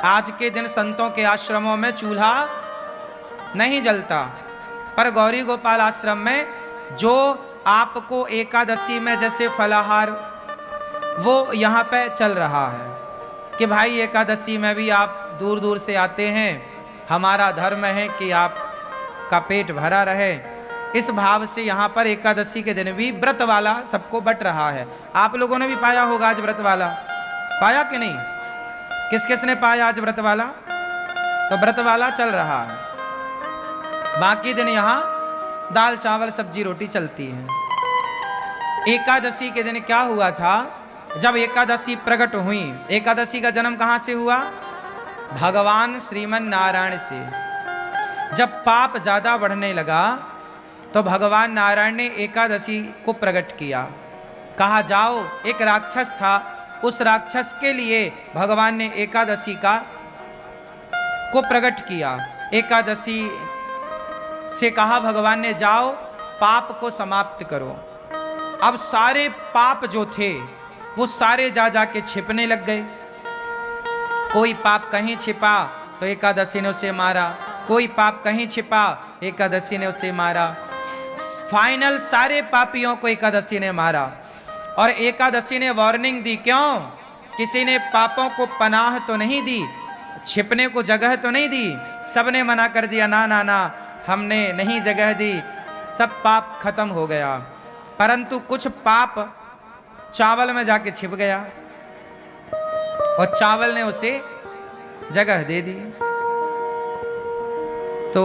आज के दिन संतों के आश्रमों में चूल्हा नहीं जलता, पर गौरी गोपाल आश्रम में जो आपको एकादशी में जैसे फलाहार वो यहाँ पे चल रहा है कि भाई एकादशी में भी आप दूर दूर से आते हैं, हमारा धर्म है कि आपका पेट भरा रहे। इस भाव से यहाँ पर एकादशी के दिन भी व्रत वाला सबको बट रहा है। आप लोगों ने भी पाया होगा आज व्रत वाला, पाया कि नहीं? किस किस ने पाया आज व्रत वाला? तो व्रत वाला चल रहा है, बाकी दिन यहाँ दाल चावल सब्जी रोटी चलती है। एकादशी के दिन क्या हुआ था? जब एकादशी प्रकट हुई, एकादशी का जन्म कहाँ से हुआ? भगवान श्रीमन नारायण से। जब पाप ज्यादा बढ़ने लगा तो भगवान नारायण ने एकादशी को प्रकट किया। कहा जाओ, एक राक्षस था, उस राक्षस के लिए भगवान ने एकादशी को प्रकट किया। एकादशी से कहा भगवान ने, जाओ पाप को समाप्त करो। अब सारे पाप जो थे वो सारे जा जाके छिपने लग गए। कोई पाप कहीं छिपा तो एकादशी ने उसे मारा, कोई पाप कहीं छिपा एकादशी ने उसे मारा। फाइनल सारे पापियों को एकादशी ने मारा। और एकादशी ने वार्निंग दी, क्यों? किसी ने पापों को पनाह तो नहीं दी, छिपने को जगह तो नहीं दी, सबने मना कर दिया, ना ना ना, हमने नहीं जगह दी, सब पाप खत्म हो गया। परंतु कुछ पाप चावल में जाके छिप गया और चावल ने उसे जगह दे दी। तो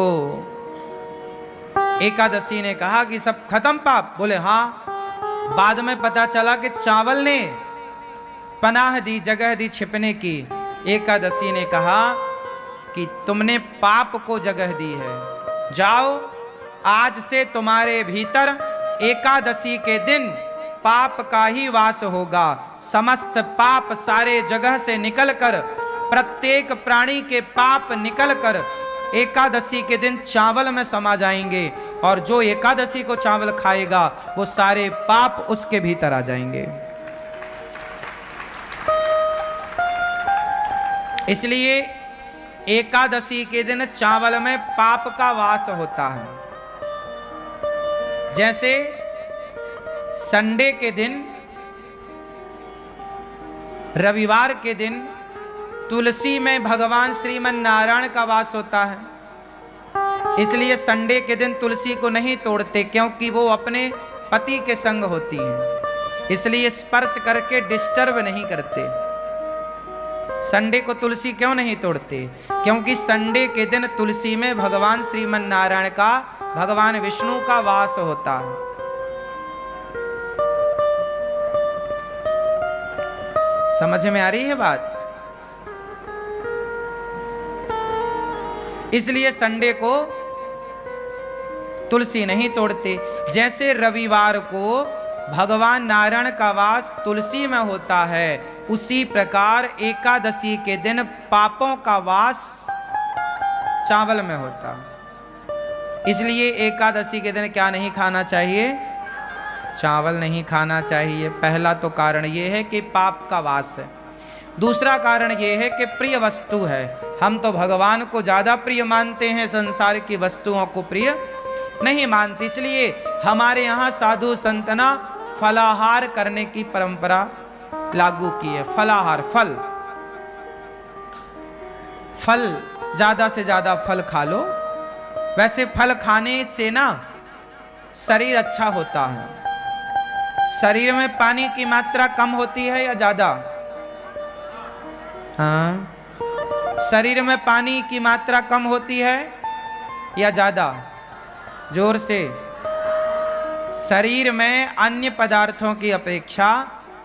एकादशी ने कहा कि सब खत्म पाप? बोले हाँ। बाद में पता चला कि चावल ने पनाह दी, जगह दी छिपने की। एकादशी ने कहा कि तुमने पाप को जगह दी है, जाओ आज से तुम्हारे भीतर एकादशी के दिन पाप का ही वास होगा। समस्त पाप सारे जगह से निकलकर, प्रत्येक प्राणी के पाप निकलकर एकादशी के दिन चावल में समा जाएंगे, और जो एकादशी को चावल खाएगा वो सारे पाप उसके भीतर आ जाएंगे। इसलिए एकादशी के दिन चावल में पाप का वास होता है। जैसे संडे के दिन, रविवार के दिन तुलसी में भगवान श्रीमन नारायण का वास होता है, इसलिए संडे के दिन तुलसी को नहीं तोड़ते, क्योंकि वो अपने पति के संग होती है, इसलिए स्पर्श करके डिस्टर्ब नहीं करते। संडे को तुलसी क्यों नहीं तोड़ते? क्योंकि संडे के दिन तुलसी में भगवान श्रीमन नारायण का, भगवान विष्णु का वास होता है। समझ में आ रही है बात? इसलिए संडे को तुलसी नहीं तोड़ते। जैसे रविवार को भगवान नारायण का वास तुलसी में होता है, उसी प्रकार एकादशी के दिन पापों का वास चावल में होता है। इसलिए एकादशी के दिन क्या नहीं खाना चाहिए? चावल नहीं खाना चाहिए। पहला तो कारण यह है कि पाप का वास है। दूसरा कारण यह है कि प्रिय वस्तु है। हम तो भगवान को ज़्यादा प्रिय मानते हैं, संसार की वस्तुओं को प्रिय नहीं मानते। इसलिए हमारे यहाँ साधु संतना फलाहार करने की परंपरा लागू की है। फलाहार, फल ज़्यादा से ज़्यादा फल खा लो। वैसे फल खाने से ना शरीर अच्छा होता है। शरीर में पानी की मात्रा कम होती है या ज़्यादा? हाँ, शरीर में पानी की मात्रा कम होती है या ज़्यादा? जोर से। शरीर में अन्य पदार्थों की अपेक्षा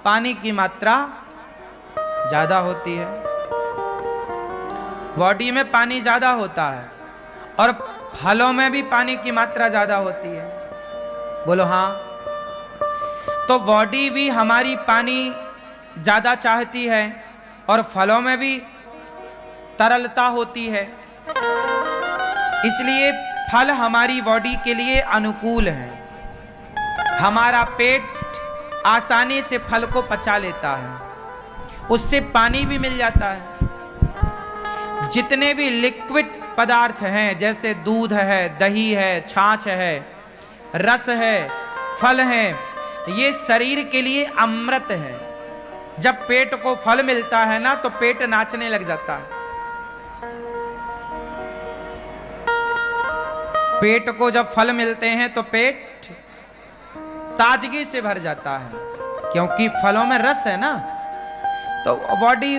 पानी की मात्रा ज़्यादा होती है। बॉडी में पानी ज़्यादा होता है और फलों में भी पानी की मात्रा ज़्यादा होती है। बोलो हाँ। तो बॉडी भी हमारी पानी ज़्यादा चाहती है और फलों में भी तरलता होती है, इसलिए फल हमारी बॉडी के लिए अनुकूल है। हमारा पेट आसानी से फल को पचा लेता है, उससे पानी भी मिल जाता है। जितने भी लिक्विड पदार्थ हैं, जैसे दूध है, दही है, छाछ है, रस है, फल है, ये शरीर के लिए अमृत है। जब पेट को फल मिलता है ना, तो पेट नाचने लग जाता है। पेट को जब फल मिलते हैं तो पेट ताजगी से भर जाता है, क्योंकि फलों में रस है ना, तो बॉडी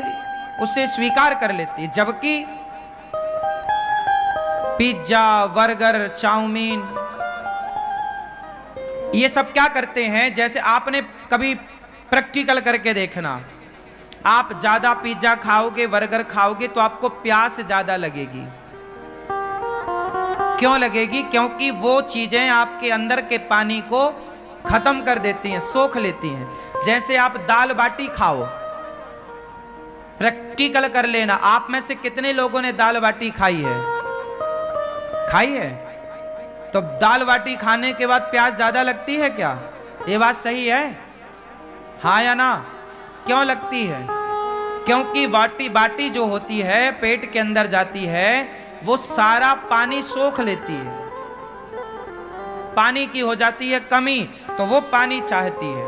उसे स्वीकार कर लेती है। जबकि पिज्जा, बर्गर, चाउमीन, ये सब क्या करते हैं? जैसे आपने कभी प्रैक्टिकल करके देखना, आप ज्यादा पिज्जा खाओगे, बर्गर खाओगे तो आपको प्यास ज्यादा लगेगी। क्यों लगेगी? क्योंकि वो चीजें आपके अंदर के पानी को खत्म कर देती हैं, सोख लेती हैं। जैसे आप दाल बाटी खाओ, प्रैक्टिकल कर लेना, आप में से कितने लोगों ने दाल बाटी खाई है? खाई है? तो दाल बाटी खाने के बाद प्यास ज्यादा लगती है क्या? ये बात सही है? हाँ या ना? क्यों लगती है? क्योंकि बाटी जो होती है, पेट के अंदर जाती है, वो सारा पानी सोख लेती है, पानी की हो जाती है कमी, तो वो पानी चाहती है।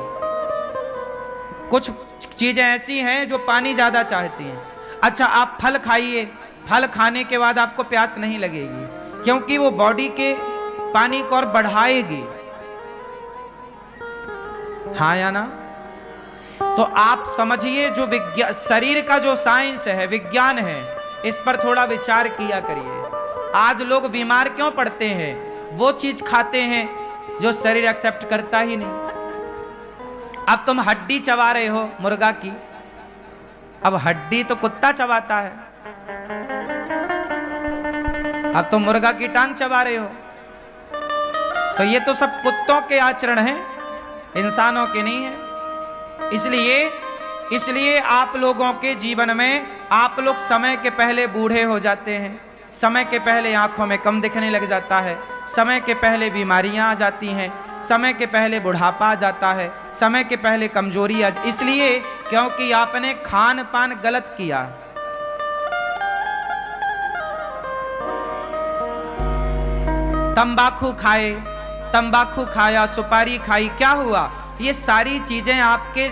कुछ चीजें ऐसी हैं जो पानी ज्यादा चाहती हैं। अच्छा, आप फल खाइए, फल खाने के बाद आपको प्यास नहीं लगेगी, क्योंकि वो बॉडी के पानी को और बढ़ाएगी। हाँ या ना? तो आप समझिए, जो विज्ञान, शरीर का जो साइंस है, विज्ञान है, इस पर थोड़ा विचार किया करिए। आज लोग बीमार क्यों पड़ते हैं? वो चीज खाते हैं जो शरीर एक्सेप्ट करता ही नहीं। अब तुम हड्डी चबा रहे हो मुर्गा की, अब हड्डी तो कुत्ता चबाता है, अब तुम मुर्गा की टांग चबा रहे हो। तो ये तो सब कुत्तों के आचरण हैं, इंसानों के नहीं है। इसलिए आप लोगों के जीवन में आप लोग समय के पहले बूढ़े हो जाते हैं, समय के पहले आंखों में कम दिखने लग जाता है, समय के पहले बीमारियां आ जाती हैं, समय के पहले बुढ़ापा आ जाता है, समय के पहले कमजोरी आ, इसलिए क्योंकि आपने खान पान गलत किया। तंबाकू खाए, तंबाकू खाया, सुपारी खाई, क्या हुआ? ये सारी चीजें आपके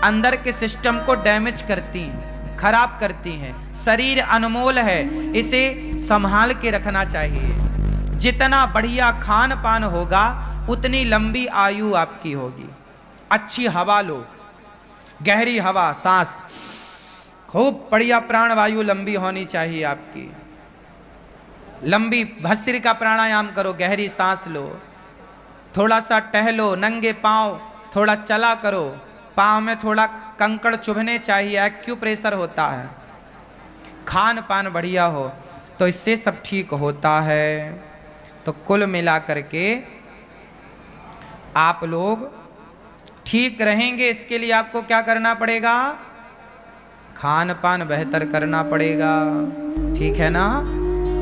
अंदर के सिस्टम को डैमेज करती हैं, खराब करती हैं। शरीर अनमोल है, इसे संभाल के रखना चाहिए। जितना बढ़िया खान पान होगा उतनी लंबी आयु आपकी होगी। अच्छी हवा लो, गहरी हवा, सांस, खूब बढ़िया प्राणवायु लंबी होनी चाहिए आपकी। लंबी भस्त्रिका प्राणायाम करो, गहरी सांस लो, थोड़ा सा टहलो, नंगे पांव थोड़ा चला करो, पांव में थोड़ा कंकड़ चुभने चाहिए, एक्यूप्रेशर होता है। खान पान बढ़िया हो तो इससे सब ठीक होता है। तो कुल मिला करके आप लोग ठीक रहेंगे, इसके लिए आपको क्या करना पड़ेगा? खान पान बेहतर करना पड़ेगा, ठीक है ना?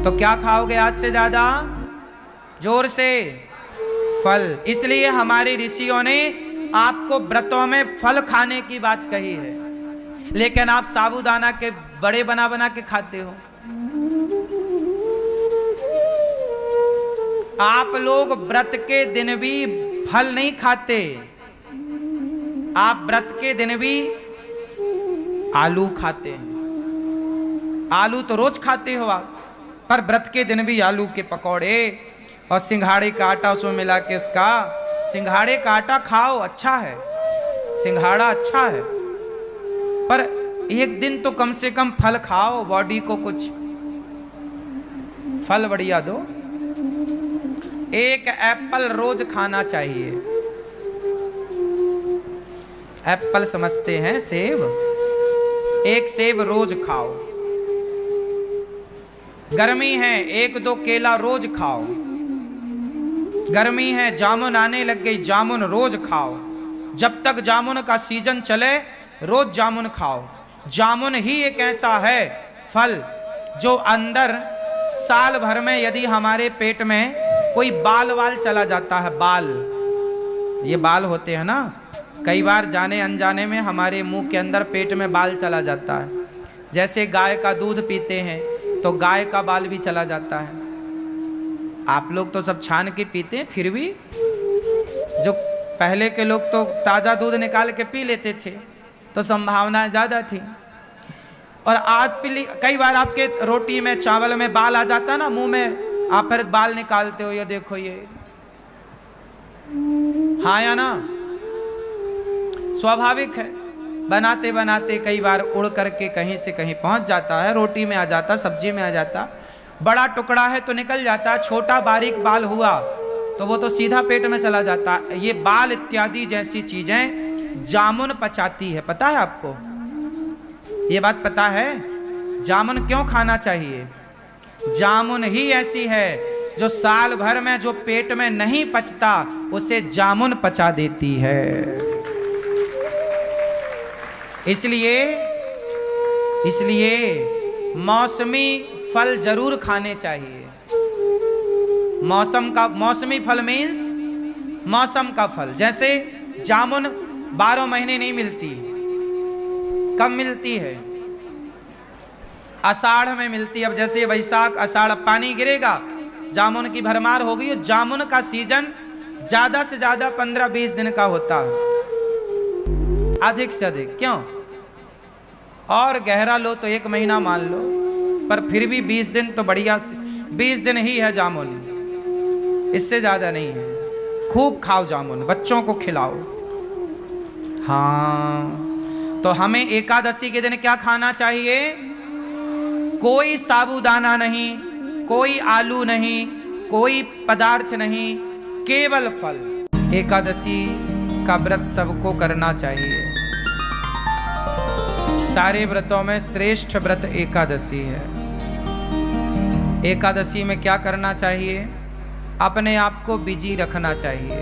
तो क्या खाओगे आज से ज्यादा? जोर से फल। इसलिए हमारे ऋषियों ने आपको व्रतों में फल खाने की बात कही है, लेकिन आप साबूदाना के बड़े बना बना के खाते हो। आप लोग व्रत के दिन भी फल नहीं खाते, आप व्रत के दिन भी आलू खाते हैं। आलू तो रोज खाते हो आप, पर व्रत के दिन भी आलू के पकौड़े और सिंघाड़े का आटा उसमें मिला के, उसका सिंघाड़े का आटा खाओ, अच्छा है, सिंघाड़ा अच्छा है, पर एक दिन तो कम से कम फल खाओ, बॉडी को कुछ फल बढ़िया दो। एक एप्पल रोज खाना चाहिए। एप्पल समझते हैं सेब, एक सेब रोज खाओ। गर्मी है, एक दो केला रोज खाओ। गर्मी है, जामुन आने लग गई, जामुन रोज खाओ। जब तक जामुन का सीजन चले रोज जामुन खाओ। जामुन ही एक ऐसा है फल जो अंदर साल भर में यदि हमारे पेट में कोई बाल वाल चला जाता है, बाल, ये बाल होते हैं ना, कई बार जाने अनजाने में हमारे मुंह के अंदर पेट में बाल चला जाता है। जैसे गाय का दूध पीते हैं तो गाय का बाल भी चला जाता है। आप लोग तो सब छान के पीते हैं, फिर भी जो पहले के लोग तो ताज़ा दूध निकाल के पी लेते थे, तो संभावनाएं ज़्यादा थी। और आज कई बार आपके रोटी में, चावल में बाल आ जाता है ना मुंह में, आप फिर बाल निकालते हो, ये देखो ये, हाँ या ना? स्वाभाविक है, बनाते बनाते कई बार उड़ करके कहीं से कहीं पहुंच जाता है, रोटी में आ जाता, सब्जी में आ जाता। बड़ा टुकड़ा है तो निकल जाता, छोटा बारीक बाल हुआ तो वो तो सीधा पेट में चला जाता। ये बाल इत्यादि जैसी चीजें जामुन पचाती है, पता है आपको? ये बात पता है? जामुन क्यों खाना चाहिए? जामुन ही ऐसी है जो साल भर में जो पेट में नहीं पचता उसे जामुन पचा देती है। इसलिए मौसमी फल जरूर खाने चाहिए। मौसमी फल मीन्स मौसम का फल। जैसे जामुन 12 महीने नहीं मिलती, कब मिलती है? आषाढ़ में मिलती। अब जैसे वैशाख आषाढ़ पानी गिरेगा, जामुन की भरमार होगी। जामुन का सीजन ज्यादा से ज्यादा 15-20 दिन का होता है। अधिक से अधिक। क्यों? और गहरा लो तो 1 महीना मान लो, पर फिर भी 20 दिन तो बढ़िया, 20 दिन ही है जामुन, इससे ज्यादा नहीं है। खूब खाओ जामुन, बच्चों को खिलाओ। हाँ, तो हमें एकादशी के दिन क्या खाना चाहिए? कोई साबूदाना नहीं, कोई आलू नहीं, कोई पदार्थ नहीं, केवल फल। एकादशी का व्रत सबको करना चाहिए। सारे व्रतों में श्रेष्ठ व्रत एकादशी है। एकादशी में क्या करना चाहिए? अपने आप को बिजी रखना चाहिए।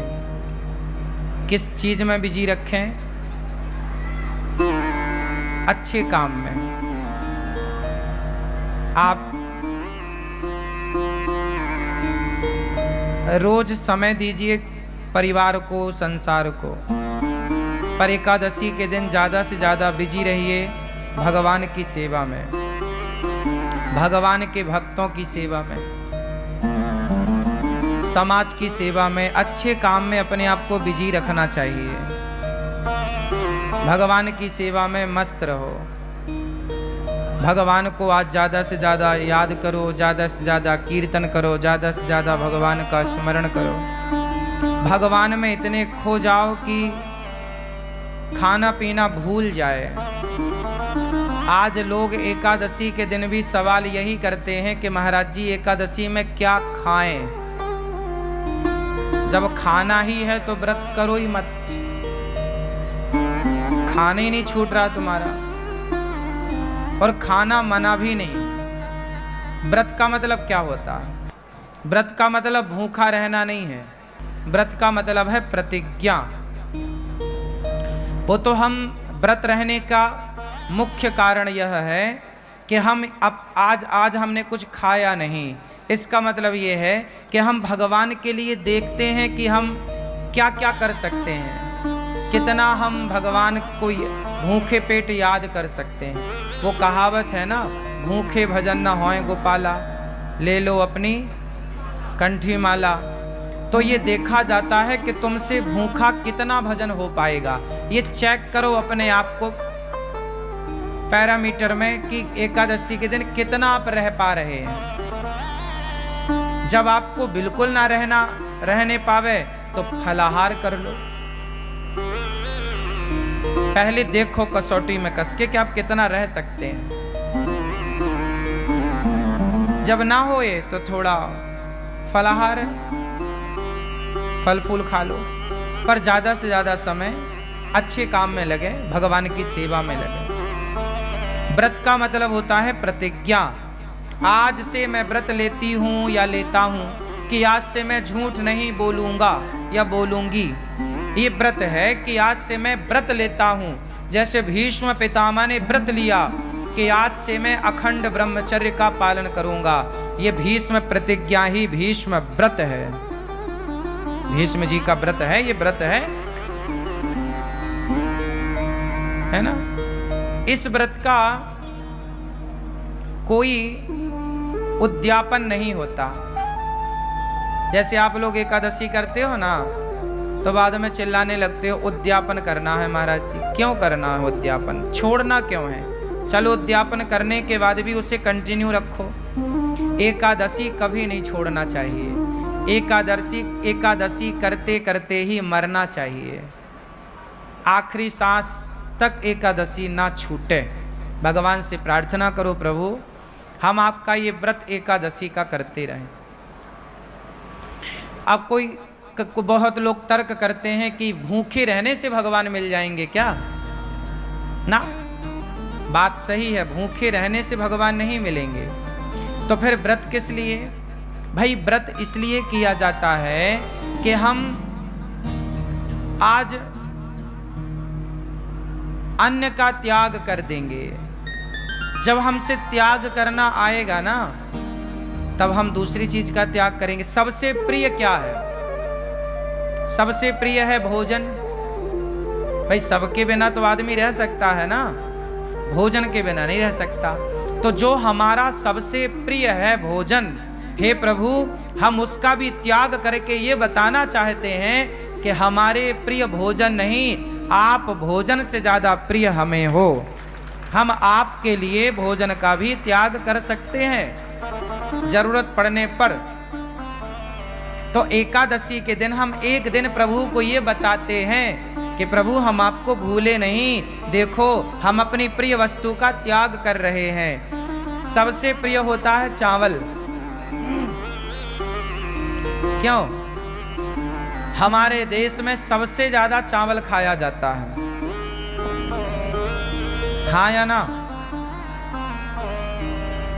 किस चीज में बिजी रखें? अच्छे काम में। आप रोज समय दीजिए परिवार को, संसार को, पर एकादशी के दिन ज्यादा से ज्यादा बिजी रहिए भगवान की सेवा में, भगवान के भक्तों की सेवा में, समाज की सेवा में, अच्छे काम में अपने आप को बिजी रखना चाहिए। भगवान की सेवा में मस्त रहो। भगवान को आज ज़्यादा से ज़्यादा याद करो, ज़्यादा से ज़्यादा कीर्तन करो, ज़्यादा से ज़्यादा भगवान का स्मरण करो। भगवान में इतने खो जाओ कि खाना पीना भूल जाए। आज लोग एकादशी के दिन भी सवाल यही करते हैं कि महाराज जी एकादशी में क्या खाएं? जब खाना ही है तो व्रत करो ही मत। खाना ही नहीं छूट रहा तुम्हारा, और खाना मना भी नहीं। व्रत का मतलब क्या होता है? व्रत का मतलब भूखा रहना नहीं है। व्रत का मतलब है प्रतिज्ञा। वो तो हम व्रत रहने का मुख्य कारण यह है कि हम अब आज हमने कुछ खाया नहीं। इसका मतलब ये है कि हम भगवान के लिए देखते हैं कि हम क्या क्या कर सकते हैं, कितना हम भगवान को भूखे पेट याद कर सकते हैं। वो कहावत है ना, भूखे भजन न होए गोपाला, ले लो अपनी कंठी माला। तो ये देखा जाता है कि तुमसे भूखा कितना भजन हो पाएगा। ये चेक करो अपने आप को पैरामीटर में कि एकादशी के दिन कितना आप रह पा रहे हैं। जब आपको बिल्कुल ना रहने पावे तो फलाहार कर लो। पहले देखो कसौटी में कस के कि आप कितना रह सकते हैं। जब ना होए तो थोड़ा फलाहार, फल फूल खा लो, पर ज्यादा से ज्यादा समय अच्छे काम में लगे, भगवान की सेवा में लगे। व्रत का मतलब होता है प्रतिज्ञा। आज से मैं व्रत लेती हूँ या लेता हूँ कि आज से मैं झूठ नहीं बोलूँगा या बोलूँगी। ये व्रत है कि आज से मैं व्रत लेता हूँ। जैसे भीष्म पितामह ने व्रत लिया कि आज से मैं अखंड ब्रह्मचर्य का पालन करूँगा। ये भीष्म प्रतिज्ञा ही भीष्म व्रत है। भीष्म जी का व्रत है, ये व्रत है ना। इस व्रत का कोई उद्यापन नहीं होता। जैसे आप लोग एकादशी करते हो ना, तो बाद में चिल्लाने लगते हो उद्यापन करना है महाराज जी। क्यों करना है उद्यापन? छोड़ना क्यों है? चलो उद्यापन करने के बाद भी उसे कंटिन्यू रखो। एकादशी कभी नहीं छोड़ना चाहिए। एकादशी करते करते ही मरना चाहिए। आखिरी सांस तक एकादशी ना छूटे। भगवान से प्रार्थना करो, प्रभु हम आपका ये व्रत एकादशी का करते रहें। अब कोई बहुत लोग तर्क करते हैं कि भूखे रहने से भगवान मिल जाएंगे क्या? ना, बात सही है, भूखे रहने से भगवान नहीं मिलेंगे। तो फिर व्रत किस लिए? भाई व्रत इसलिए किया जाता है कि हम आज अन्न का त्याग कर देंगे। जब हमसे त्याग करना आएगा ना, तब हम दूसरी चीज का त्याग करेंगे। सबसे प्रिय क्या है? सबसे प्रिय है भोजन। भाई सबके बिना तो आदमी रह सकता है ना, भोजन के बिना नहीं रह सकता। तो जो हमारा सबसे प्रिय है भोजन, हे प्रभु हम उसका भी त्याग करके ये बताना चाहते हैं कि हमारे प्रिय भोजन नहीं, आप भोजन से ज्यादा प्रिय हमें हो, हम आपके लिए भोजन का भी त्याग कर सकते हैं जरूरत पड़ने पर। तो एकादशी के दिन हम एक दिन प्रभु को ये बताते हैं कि प्रभु हम आपको भूले नहीं, देखो हम अपनी प्रिय वस्तु का त्याग कर रहे हैं। सबसे प्रिय होता है चावल। क्यों? हमारे देश में सबसे ज्यादा चावल खाया जाता है, हाँ या ना?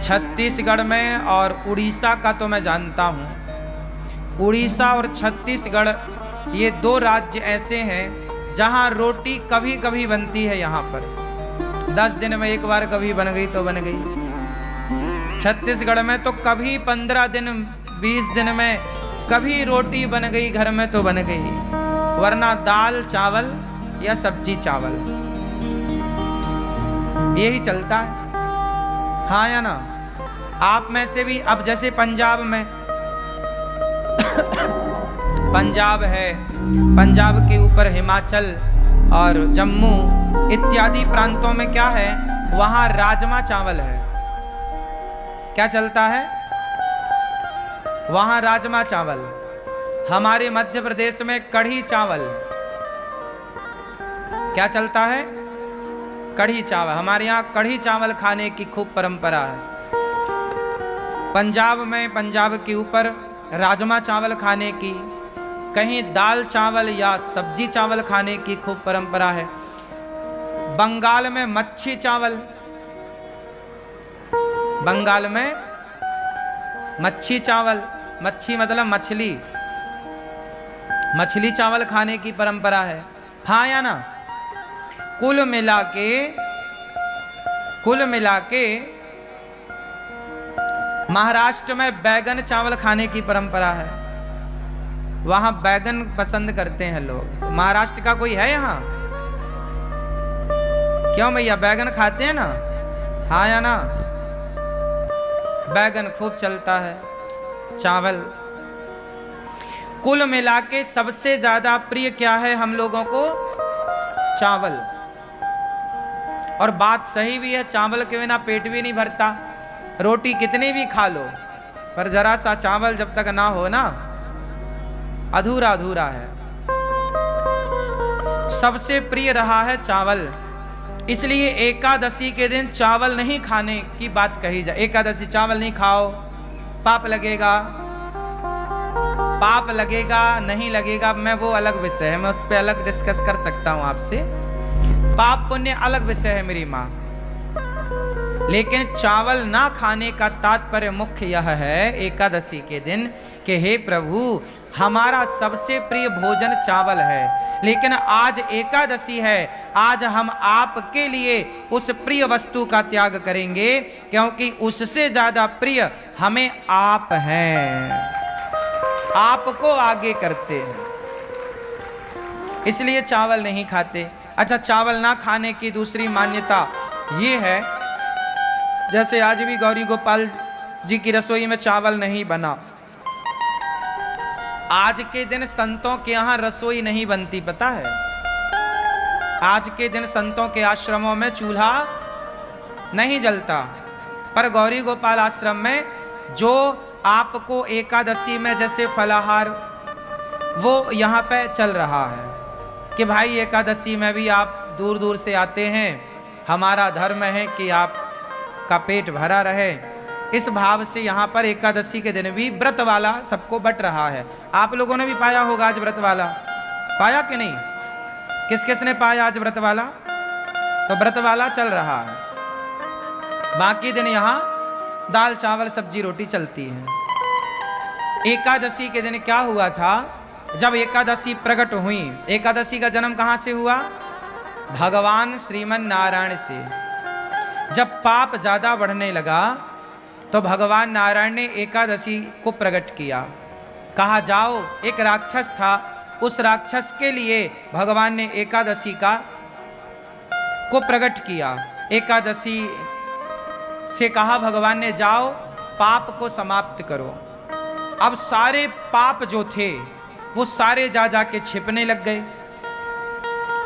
छत्तीसगढ़ में और उड़ीसा का तो मैं जानता हूं, उड़ीसा और छत्तीसगढ़ ये दो राज्य ऐसे हैं जहां रोटी कभी कभी बनती है। यहाँ पर 10 दिन में एक बार कभी बन गई तो बन गई। छत्तीसगढ़ में तो कभी 15 दिन 20 दिन में कभी रोटी बन गई घर में तो बन गई, वरना दाल चावल या सब्जी चावल यही चलता है, हाँ या ना? आप में से भी अब जैसे पंजाब में पंजाब है, पंजाब के ऊपर हिमाचल और जम्मू इत्यादि प्रांतों में क्या है, वहां राजमा चावल है। क्या चलता है? वहां राजमा चावल। हमारे मध्य प्रदेश में कढ़ी चावल। क्या चलता है? कढ़ी चावल। हमारे यहाँ कढ़ी चावल खाने की खूब परंपरा है। पंजाब में पंजाब के ऊपर राजमा चावल खाने की, कहीं दाल चावल या सब्जी चावल खाने की खूब परंपरा है। बंगाल में मच्छी चावल, बंगाल में मच्छी चावल, मच्छी मतलब मछली, मछली चावल खाने की परंपरा है, हाँ या ना? कुल मिला के महाराष्ट्र में बैगन चावल खाने की परंपरा है। वहां बैगन पसंद करते हैं लोग। तो महाराष्ट्र का कोई है यहाँ? क्यों भैया, बैगन खाते हैं ना, हाँ या ना? बैगन खूब चलता है, चावल। कुल मिला के सबसे ज्यादा प्रिय क्या है हम लोगों को? चावल। और बात सही भी है, चावल के बिना पेट भी नहीं भरता। रोटी कितनी भी खा लो, पर जरा सा चावल जब तक ना हो ना, अधूरा अधूरा है। सबसे प्रिय रहा है चावल, इसलिए एकादशी के दिन चावल नहीं खाने की बात कही जाए। एकादशी चावल नहीं खाओ, पाप लगेगा। पाप लगेगा नहीं लगेगा मैं वो अलग विषय है, मैं उस पर अलग डिस्कस कर सकता हूं आपसे। पाप पुण्य अलग विषय है मेरी माँ। लेकिन चावल ना खाने का तात्पर्य मुख्य यह है एकादशी के दिन कि हे प्रभु, हमारा सबसे प्रिय भोजन चावल है, लेकिन आज एकादशी है, आज हम आपके लिए उस प्रिय वस्तु का त्याग करेंगे, क्योंकि उससे ज्यादा प्रिय हमें आप हैं, आपको आगे करते हैं, इसलिए चावल नहीं खाते। अच्छा, चावल ना खाने की दूसरी मान्यता ये है, जैसे आज भी गौरी गोपाल जी की रसोई में चावल नहीं बना। आज के दिन संतों के यहाँ रसोई नहीं बनती, पता है? आज के दिन संतों के आश्रमों में चूल्हा नहीं जलता, पर गौरी गोपाल आश्रम में जो आपको एकादशी में जैसे फलाहार वो यहाँ पे चल रहा है कि भाई एकादशी में भी आप दूर दूर से आते हैं, हमारा धर्म है कि आप का पेट भरा रहे। इस भाव से यहाँ पर एकादशी के दिन भी व्रत वाला सबको बट रहा है। आप लोगों ने भी पाया होगा आज व्रत वाला, पाया कि नहीं? किस किस ने पाया आज व्रत वाला? तो व्रत वाला चल रहा है, बाकी दिन यहाँ दाल चावल सब्जी रोटी चलती है। एकादशी के दिन क्या हुआ था? जब एकादशी प्रकट हुई, एकादशी का जन्म कहाँ से हुआ? भगवान श्रीमन नारायण से। जब पाप ज्यादा बढ़ने लगा तो भगवान नारायण ने एकादशी को प्रकट किया। कहा जाओ, एक राक्षस था, उस राक्षस के लिए भगवान ने एकादशी को प्रकट किया। एकादशी से कहा भगवान ने, जाओ पाप को समाप्त करो। अब सारे पाप जो थे वो सारे जा जाके छिपने लग गए।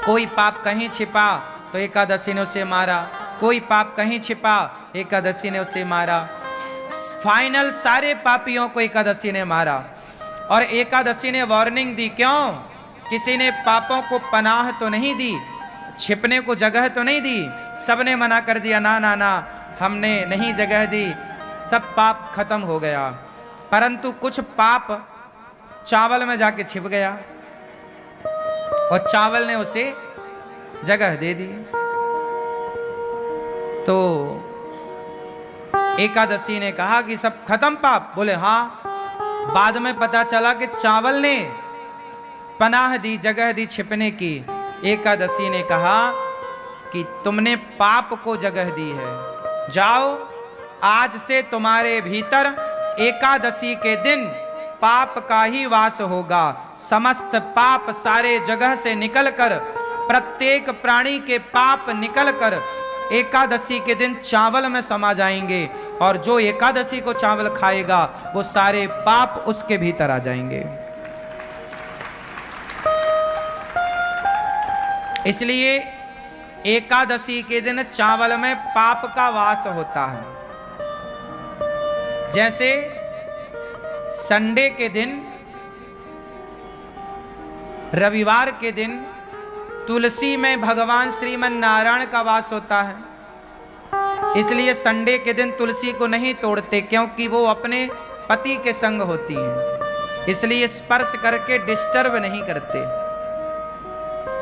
कोई पाप कहीं छिपा तो एकादशी ने उसे मारा, कोई पाप कहीं छिपा एकादशी ने उसे मारा। फाइनल सारे पापियों को एकादशी ने मारा। और एकादशी ने वार्निंग दी, क्यों? किसी ने पापों को पनाह तो नहीं दी, छिपने को जगह तो नहीं दी, सबने मना कर दिया, ना ना ना हमने नहीं जगह दी, सब पाप खत्म हो गया। परंतु कुछ पाप चावल में जाके छिप गया और चावल ने उसे जगह दे दी। तो एकादशी ने कहा कि सब खत्म पाप? बोले हाँ। बाद में पता चला कि चावल ने पनाह दी, जगह दी छिपने की। एकादशी ने कहा कि तुमने पाप को जगह दी है, जाओ आज से तुम्हारे भीतर एकादशी के दिन पाप का ही वास होगा। समस्त पाप सारे जगह से निकलकर, प्रत्येक प्राणी के पाप निकलकर एकादशी के दिन चावल में समा जाएंगे, और जो एकादशी को चावल खाएगा वो सारे पाप उसके भीतर आ जाएंगे। इसलिए एकादशी के दिन चावल में पाप का वास होता है। जैसे संडे के दिन, रविवार के दिन तुलसी में भगवान श्रीमन नारायण का वास होता है, इसलिए संडे के दिन तुलसी को नहीं तोड़ते, क्योंकि वो अपने पति के संग होती हैं, इसलिए स्पर्श करके डिस्टर्ब नहीं करते।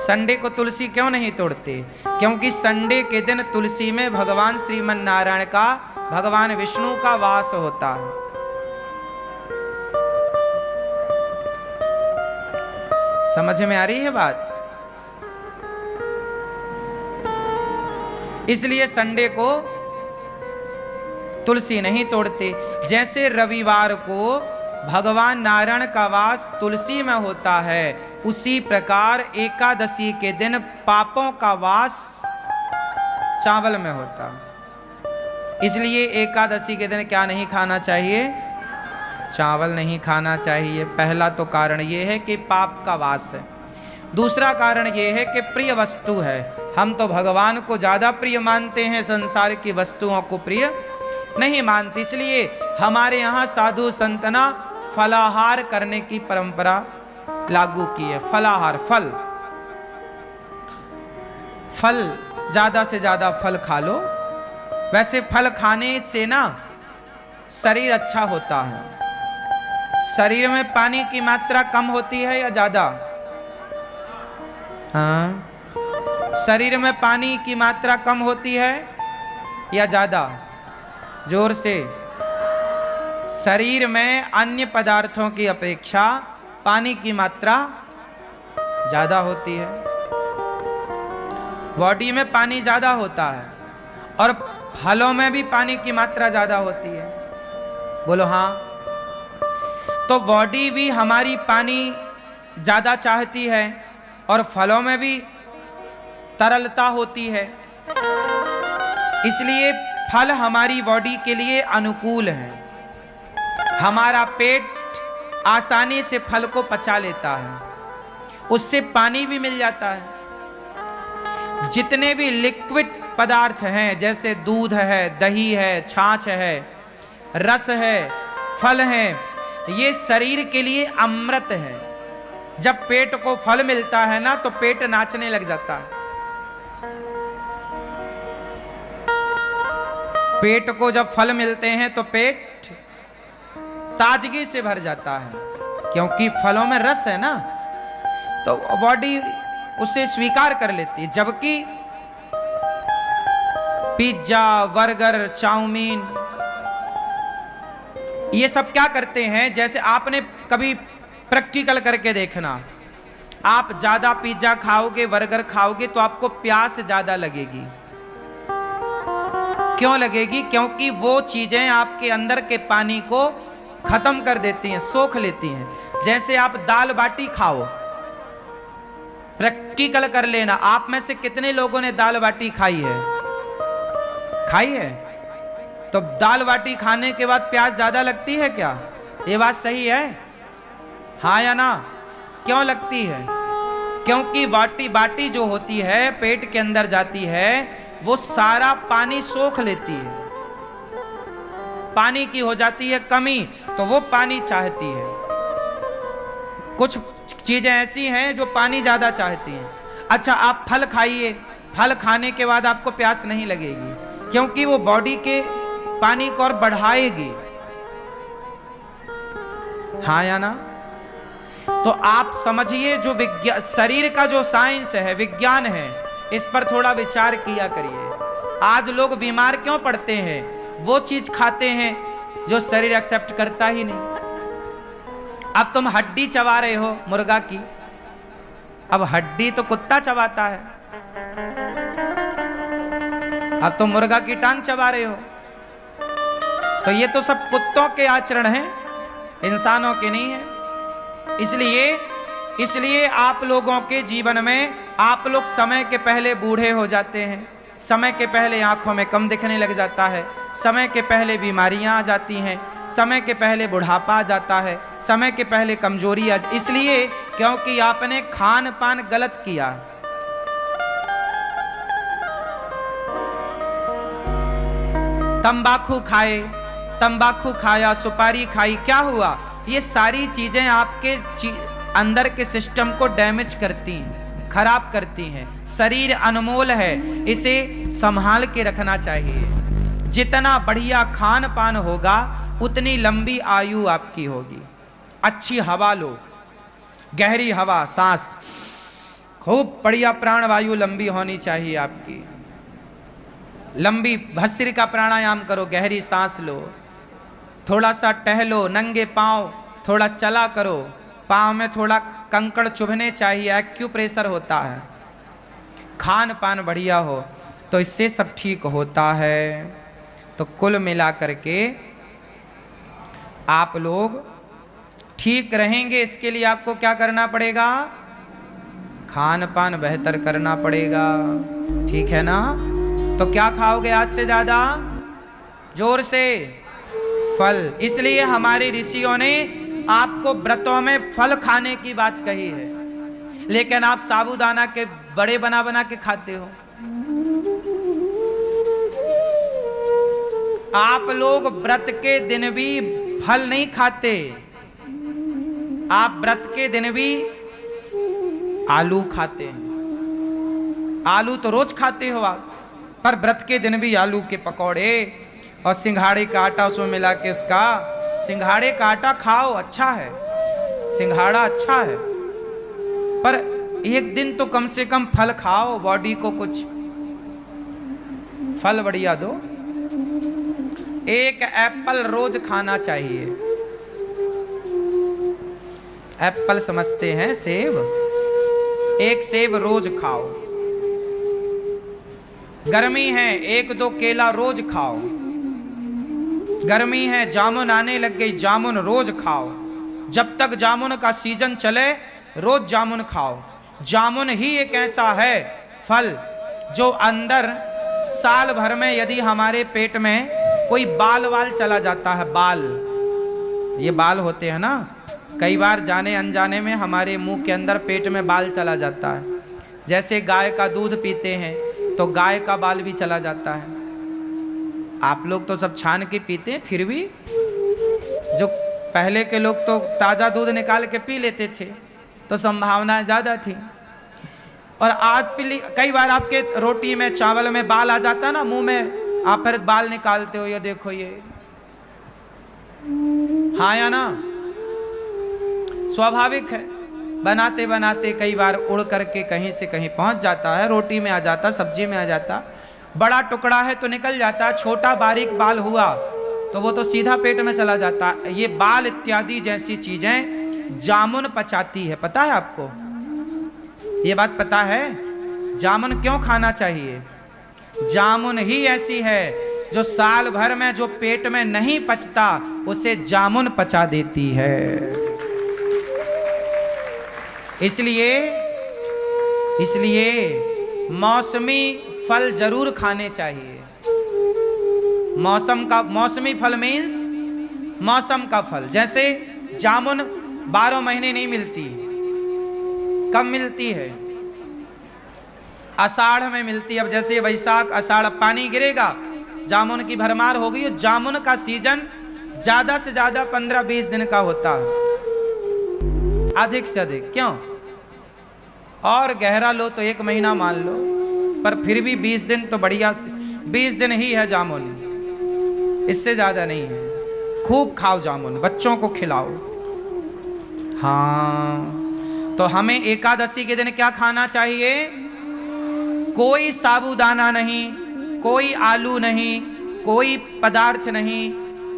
संडे को तुलसी क्यों नहीं तोड़ते? क्योंकि संडे के दिन तुलसी में भगवान श्रीमन नारायण का, भगवान विष्णु का वास होता है। समझ में आ रही है बात? इसलिए संडे को तुलसी नहीं तोड़ते। जैसे रविवार को भगवान नारायण का वास तुलसी में होता है, उसी प्रकार एकादशी के दिन पापों का वास चावल में होता है। इसलिए एकादशी के दिन क्या नहीं खाना चाहिए? चावल नहीं खाना चाहिए। पहला तो कारण यह है कि पाप का वास है। दूसरा कारण यह है कि प्रिय वस्तु है। हम तो भगवान को ज्यादा प्रिय मानते हैं, संसार की वस्तुओं को प्रिय नहीं मानते। इसलिए हमारे यहाँ साधु संतना फलाहार करने की परंपरा लागू की है। फलाहार, फल ज्यादा से ज्यादा फल खा लो। वैसे फल खाने से ना शरीर अच्छा होता है। शरीर में पानी की मात्रा कम होती है या ज्यादा? हाँ, शरीर में पानी की मात्रा कम होती है या ज्यादा? जोर से। शरीर में अन्य पदार्थों की अपेक्षा पानी की मात्रा ज्यादा होती है। बॉडी में पानी ज्यादा होता है और फलों में भी पानी की मात्रा ज्यादा होती है। बोलो हाँ। तो बॉडी भी हमारी पानी ज्यादा चाहती है और फलों में भी तरलता होती है, इसलिए फल हमारी बॉडी के लिए अनुकूल है। हमारा पेट आसानी से फल को पचा लेता है, उससे पानी भी मिल जाता है। जितने भी लिक्विड पदार्थ हैं, जैसे दूध है, दही है, छाछ है, रस है, फल है, ये शरीर के लिए अमृत है। जब पेट को फल मिलता है ना, तो पेट नाचने लग जाता है। पेट को जब फल मिलते हैं तो पेट ताजगी से भर जाता है, क्योंकि फलों में रस है ना, तो बॉडी उसे स्वीकार कर लेती है। जबकि पिज्जा, बर्गर, चाउमीन, ये सब क्या करते हैं? जैसे आपने कभी प्रैक्टिकल करके देखना, आप ज्यादा पिज्जा खाओगे, बर्गर खाओगे तो आपको प्यास ज्यादा लगेगी। क्यों लगेगी? क्योंकि वो चीजें आपके अंदर के पानी को खत्म कर देती हैं, सोख लेती हैं। जैसे आप दाल बाटी खाओ, प्रैक्टिकल कर लेना, आप में से कितने लोगों ने दाल बाटी खाई है? खाई है? तो दाल बाटी खाने के बाद प्यास ज्यादा लगती है क्या? ये बात सही है? हाँ या ना? क्यों लगती है? क्योंकि बाटी बाटी जो होती है पेट के अंदर जाती है वो सारा पानी सोख लेती है, पानी की हो जाती है कमी, तो वो पानी चाहती है। कुछ चीजें ऐसी हैं जो पानी ज्यादा चाहती हैं। अच्छा, आप फल खाइए, फल खाने के बाद आपको प्यास नहीं लगेगी क्योंकि वो बॉडी के पानी को और बढ़ाएगी, हाँ या ना? तो आप समझिए जो विज्ञान, शरीर का जो साइंस है, विज्ञान है, इस पर थोड़ा विचार किया करिए। आज लोग बीमार क्यों पड़ते हैं? वो चीज खाते हैं जो शरीर एक्सेप्ट करता ही नहीं। अब तुम हड्डी चबा रहे हो मुर्गा की, अब हड्डी तो कुत्ता चबाता है, अब तुम मुर्गा की टांग चबा रहे हो, तो ये तो सब कुत्तों के आचरण हैं, इंसानों के नहीं है। इसलिए आप लोगों के जीवन में आप लोग समय के पहले बूढ़े हो जाते हैं, समय के पहले आंखों में कम दिखने लग जाता है, समय के पहले बीमारियां आ जाती हैं, समय के पहले बुढ़ापा आ जाता है, समय के पहले कमजोरी आ, इसलिए क्योंकि आपने खान पान गलत किया। तंबाकू खाए, तंबाकू खाया, सुपारी खाई, क्या हुआ? ये सारी चीजें आपके अंदर के सिस्टम को डैमेज करती हैं, खराब करती हैं। शरीर अनमोल है, इसे संभाल के रखना चाहिए। जितना बढ़िया खान पान होगा उतनी लंबी आयु आपकी होगी। अच्छी हवा लो, गहरी हवा, सांस, खूब बढ़िया प्राणवायु लंबी होनी चाहिए आपकी। लंबी भस्त्रिका प्राणायाम करो, गहरी सांस लो, थोड़ा सा टहलो, नंगे पांव थोड़ा चला करो, पांव में थोड़ा कंकड़ चुभने चाहिए, एक्यूप्रेशर होता है। खान पान बढ़िया हो तो इससे सब ठीक होता है। तो कुल मिला करके आप लोग ठीक रहेंगे, इसके लिए आपको क्या करना पड़ेगा? खान पान बेहतर करना पड़ेगा, ठीक है ना? तो क्या खाओगे आज से ज्यादा? जोर से फल। इसलिए हमारे ऋषियों ने आपको व्रतों में फल खाने की बात कही है, लेकिन आप साबूदाना के बड़े बना बना के खाते हो। आप लोग व्रत के दिन भी फल नहीं खाते, आप व्रत के दिन भी आलू खाते हैं। आलू तो रोज खाते हो आप, पर व्रत के दिन भी आलू के पकौड़े और सिंघाड़े का आटा उसमें मिला के उसका, सिंघाड़े का आटा खाओ, अच्छा है, सिंघाड़ा अच्छा है, पर एक दिन तो कम से कम फल खाओ, बॉडी को कुछ फल बढ़िया दो। एक एप्पल रोज खाना चाहिए। एप्पल समझते हैं सेब, एक सेब रोज खाओ। गर्मी है, एक दो केला रोज खाओ। गर्मी है, जामुन आने लग गई, जामुन रोज खाओ। जब तक जामुन का सीजन चले रोज जामुन खाओ। जामुन ही एक ऐसा है फल जो अंदर साल भर में यदि हमारे पेट में कोई बाल वाल चला जाता है, बाल, ये बाल होते हैं ना, कई बार जाने अनजाने में हमारे मुंह के अंदर पेट में बाल चला जाता है। जैसे गाय का दूध पीते हैं तो गाय का बाल भी चला जाता है। आप लोग तो सब छान के पीते हैं, फिर भी जो पहले के लोग तो ताज़ा दूध निकाल के पी लेते थे, तो संभावनाएं ज़्यादा थी। और आज कई बार आपके रोटी में चावल में बाल आ जाता है ना मुंह में, आप फिर बाल निकालते हो, ये देखो ये, हाँ या ना? स्वाभाविक है, बनाते बनाते कई बार उड़ करके कहीं से कहीं पहुंच जाता है, रोटी में आ जाता, सब्जी में आ जाता। बड़ा टुकड़ा है तो निकल जाता है, छोटा बारीक बाल हुआ तो वो तो सीधा पेट में चला जाता है। ये बाल इत्यादि जैसी चीजें जामुन पचाती है, पता है आपको? ये बात पता है? जामुन क्यों खाना चाहिए? जामुन ही ऐसी है जो साल भर में जो पेट में नहीं पचता उसे जामुन पचा देती है। इसलिए मौसमी फल जरूर खाने चाहिए। मौसमी फल मीन्स मौसम का फल। जैसे जामुन 12 महीने नहीं मिलती, कब मिलती है? आषाढ़ में मिलती है। अब जैसे वैशाख आषाढ़ पानी गिरेगा, जामुन की भरमार हो गई। जामुन का सीजन ज्यादा से ज्यादा 15-20 दिन का होता है, अधिक से अधिक। क्यों? और गहरा लो तो 1 महीना मान लो, पर फिर भी 20 दिन तो बढ़िया, 20 दिन ही है जामुन, इससे ज्यादा नहीं है। खूब खाओ जामुन, बच्चों को खिलाओ। हाँ, तो हमें एकादशी के दिन क्या खाना चाहिए? कोई साबूदाना नहीं, कोई आलू नहीं, कोई पदार्थ नहीं,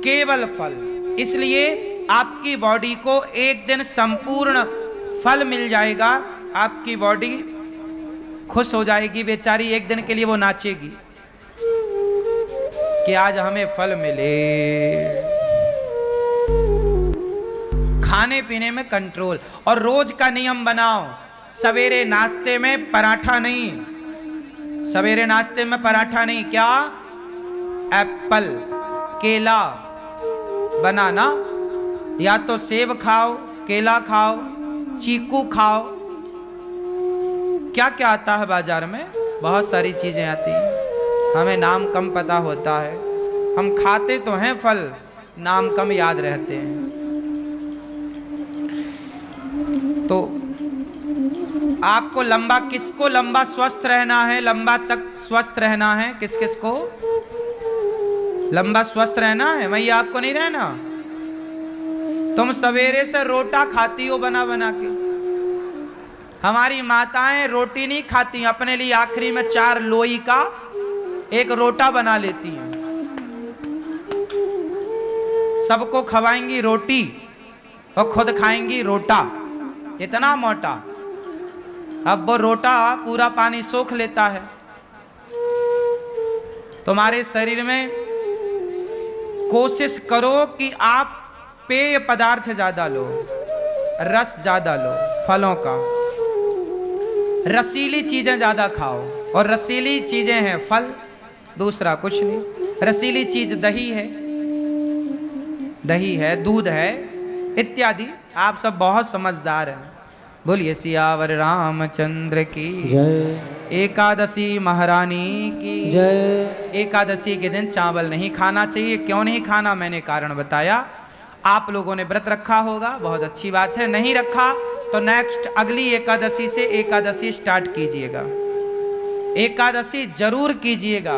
केवल फल। इसलिए आपकी बॉडी को एक दिन संपूर्ण फल मिल जाएगा, आपकी बॉडी खुश हो जाएगी बेचारी। एक दिन के लिए वो नाचेगी कि आज हमें फल मिले। खाने पीने में कंट्रोल, और रोज का नियम बनाओ, सवेरे नाश्ते में पराठा नहीं, सवेरे नाश्ते में पराठा नहीं। क्या? एप्पल, केला, बनाना, या तो सेब खाओ, केला खाओ, चीकू खाओ। क्या क्या आता है बाजार में? बहुत सारी चीजें आती हैं, हमें नाम कम पता होता है। हम खाते तो हैं फल, नाम कम याद रहते हैं। तो आपको लंबा, किसको लंबा स्वस्थ रहना है, लंबा तक स्वस्थ रहना है? किस किस को लंबा स्वस्थ रहना है? मैया आपको नहीं रहना? तुम सवेरे से रोटा खाती हो बना बना के। हमारी माताएं रोटी नहीं खाती, अपने लिए आखिरी में 4 लोई का एक रोटा बना लेती हैं। सबको खवाएंगी रोटी और खुद खाएंगी रोटा, इतना मोटा। अब वो रोटा पूरा पानी सोख लेता है। तुम्हारे शरीर में कोशिश करो कि आप पेय पदार्थ ज्यादा लो, रस ज्यादा लो, फलों का, रसीली चीजें ज्यादा खाओ। और रसीली चीजें हैं फल, दूसरा कुछ नहीं। रसीली चीज दही है, दही है, दूध है, इत्यादि। आप सब बहुत समझदार हैं। बोलिए सियावर रामचंद्र की जय। एकादशी महारानी की जय। एकादशी के दिन चावल नहीं खाना चाहिए। क्यों नहीं खाना, मैंने कारण बताया। आप लोगों ने व्रत रखा होगा, बहुत अच्छी बात है। नहीं रखा तो नेक्स्ट अगली एकादशी से एकादशी स्टार्ट कीजिएगा, एकादशी जरूर कीजिएगा।